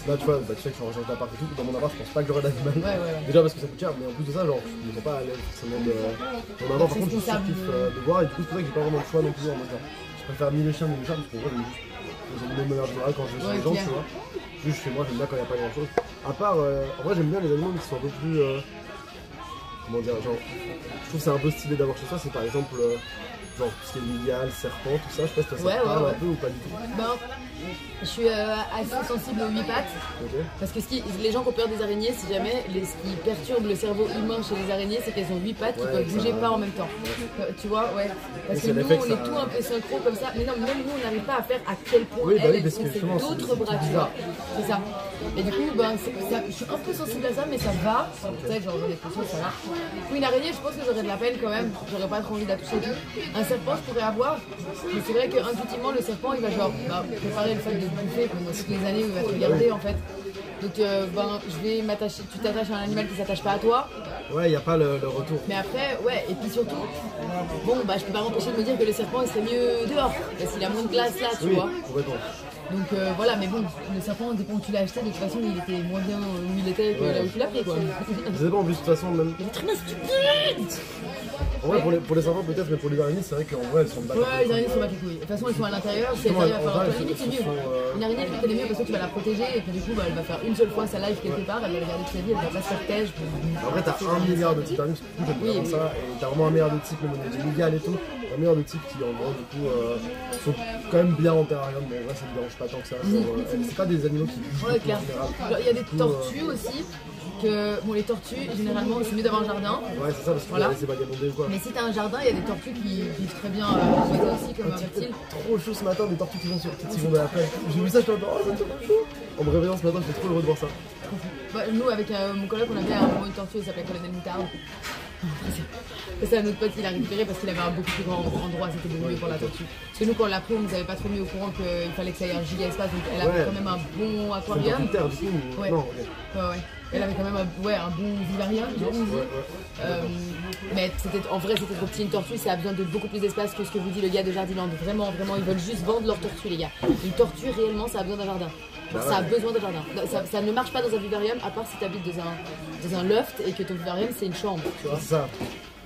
Speaker 1: là tu vois, tu sais que je suis en recherche d'appart et tout, dans mon appart je pense pas que j'aurai d'animal.
Speaker 2: Ouais.
Speaker 1: Déjà parce que ça coûte cher, mais en plus de ça, genre je me sens pas à l'aise forcément d'en avoir. Par contre, je surkiffe de voir, et du coup, c'est pour ça que j'ai pas vraiment le choix non plus en mode genre, je préfère ni les chiens ni les chats, parce qu'en vrai, j'aime juste les animaux de manière générale quand je vais chez les gens,
Speaker 2: clair.
Speaker 1: tu vois. Juste chez moi, j'aime bien quand il n'y a pas grand chose. À part, en vrai, j'aime bien les animaux qui sont un peu plus. Comment dire, genre, je trouve que c'est un peu stylé d'avoir chez soi, c'est par exemple. Genre tout ce qui est migale, serpent, tout ça, je sais pas si ça
Speaker 2: Ouais,
Speaker 1: te parle
Speaker 2: ouais.
Speaker 1: un peu ou pas du tout.
Speaker 2: Ben, je suis assez sensible aux 8 pattes.
Speaker 1: Ok.
Speaker 2: Parce que les gens qui ont peur des araignées, si jamais, ce qui perturbe le cerveau humain chez les araignées, c'est qu'elles ont 8 pattes qui
Speaker 1: Ouais,
Speaker 2: peuvent
Speaker 1: ça-
Speaker 2: bouger pas en même temps. Tu vois, ouais. Parce
Speaker 1: c'est
Speaker 2: que nous,
Speaker 1: l'effet que
Speaker 2: on
Speaker 1: ça-
Speaker 2: est tout un peu synchro comme ça. Mais non, même nous, on n'arrive pas à faire à quel point
Speaker 1: Oui, bah oui,
Speaker 2: elles
Speaker 1: parce que
Speaker 2: ont fait
Speaker 1: justement, c'est
Speaker 2: d'autres
Speaker 1: des
Speaker 2: bras,
Speaker 1: trucs
Speaker 2: tu vois.
Speaker 1: bizarres.
Speaker 2: C'est ça. Et du coup, ben, je suis un peu sensible à ça, mais ça va. Peut-être, genre, j'en ai conscience, ça va. Pour une araignée, je pense que j'aurais de la peine quand même. J'aurais pas trop envie de la toucher et tout. Un serpent, je pourrais avoir. Mais c'est vrai qu'intuitivement, le serpent, il va genre préparer le fait de te bouffer pendant toutes les années où il va te regarder en fait. Donc, je vais m'attacher. Tu t'attaches à un animal qui s'attache pas à toi.
Speaker 1: Ouais, y a pas le retour.
Speaker 2: Mais après, ouais, et puis surtout, bon, je peux pas m'empêcher de me dire que le serpent il serait mieux dehors. Parce qu'il a moins de glace là, tu
Speaker 1: Oui,
Speaker 2: vois.
Speaker 1: complètement.
Speaker 2: Donc voilà, mais bon, le serpent, dès qu'on tu l'as acheté, de toute façon, il était moins bien où il était que
Speaker 1: Ouais.
Speaker 2: là où tu l'as pris quoi.
Speaker 1: Je sais pas, en plus, de toute façon, même.
Speaker 2: L'être humain stupide!
Speaker 1: En vrai, pour les serpents peut-être, mais pour les araignées, c'est vrai qu'en vrai, elles sont battent.
Speaker 2: Ouais, les araignées sont pas les couilles. De toute façon, elles sont à l'intérieur, si elles
Speaker 1: Justement,
Speaker 2: arrivent à
Speaker 1: en
Speaker 2: faire
Speaker 1: vrai,
Speaker 2: leur
Speaker 1: elles
Speaker 2: limite, c'est mieux.
Speaker 1: sont,
Speaker 2: Une araignée, je trouve qu'elle est mieux parce que tu vas la protéger et puis du coup, elle va faire une seule fois sa life quelque part, elle va la garder toute sa vie, elle va pas se faire têche.
Speaker 1: En vrai, t'as 1 milliard de types d'araignées, parce que du coup, j'aime
Speaker 2: Oui,
Speaker 1: vraiment
Speaker 2: oui.
Speaker 1: ça. Et t'as vraiment un milliard de types, même au niveau légal et tout. Un milliard de types qui, en gros, du coup, sont quand même bien en terrarium, mais en vrai, ça me dérange pas tant que ça. Genre, c'est pas des animaux qui bougent
Speaker 2: Ouais,
Speaker 1: beaucoup,
Speaker 2: clair.
Speaker 1: en général.
Speaker 2: Genre, il y a des
Speaker 1: Du coup,
Speaker 2: tortues aussi. Bon, les tortues, généralement, c'est mieux d'avoir un jardin.
Speaker 1: Ouais, c'est ça, parce que
Speaker 2: Voilà.
Speaker 1: c'est vagabondé ou quoi.
Speaker 2: Mais si t'as un jardin, il y a des tortues qui vivent très bien posées aussi comme un reptile.
Speaker 1: Trop chaud ce matin, des tortues qui vont sur qui vont de la plage. J'ai vu ça, je suis en mode, oh, c'est trop chaud. En me réveillant ce matin, j'étais trop heureux de voir ça.
Speaker 2: Nous, avec mon collègue, on avait à un moment une tortue, elle s'appelait Colonel Moutarde. C'est un autre pote qui l'a récupéré parce qu'il avait un beaucoup plus grand endroit, c'était beaucoup mieux pour la tortue. Parce que nous, quand on l'a pris, on nous avait pas trop mis au courant qu'il fallait que ça ait un giga espace, donc elle avait quand même un bon
Speaker 1: C'est
Speaker 2: aquarium.
Speaker 1: une terre du coup ou...
Speaker 2: Ouais.
Speaker 1: Non, ok.
Speaker 2: Ouais. Elle avait quand même un bon vivarium, je dirais. Mais en vrai, c'était trop petit. Une tortue, ça a besoin de beaucoup plus d'espace que ce que vous dit le gars de Jardiland. Vraiment, ils veulent juste vendre leur tortue, les gars. Une tortue, réellement, ça a besoin d'un jardin. Ça a besoin d'un jardin. Ça ne marche pas dans un vivarium, à part si tu habites dans un loft et que ton vivarium, c'est une chambre, tu vois.
Speaker 1: C'est ça.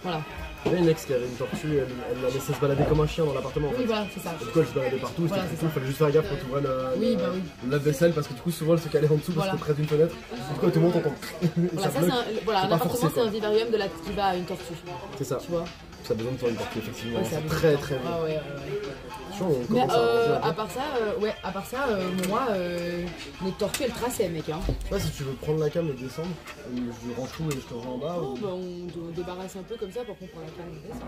Speaker 2: Voilà.
Speaker 1: Il y avait une ex qui avait une tortue, elle la laissait se balader comme un chien dans l'appartement.
Speaker 2: Oui, voilà, c'est ça.
Speaker 1: Du coup, elle se baladait partout,
Speaker 2: Voilà,
Speaker 1: c'était
Speaker 2: c'est
Speaker 1: cool, il fallait juste faire gaffe quand tu ouvrais le lave-vaisselle parce que du coup, souvent elle se calait en dessous parce que c'était près d'une fenêtre. Du coup, tout le monde t'entend.
Speaker 2: Voilà, un appartement, c'est un vivarium qui va à une tortue.
Speaker 1: C'est ça.
Speaker 2: Tu vois.
Speaker 1: Ça a besoin de faire une tortue, effectivement.
Speaker 2: Ouais,
Speaker 1: c'est très très bien.
Speaker 2: Ah ouais.
Speaker 1: Mais
Speaker 2: à part ça, moi, les tortues, elles traçaient, mec. Hein.
Speaker 1: Je sais pas si tu veux prendre la cam et descendre, je range tout et je te rends en bas.
Speaker 2: Oh, bah, on débarrasse un peu comme ça pour qu'on prenne la cam et descendre.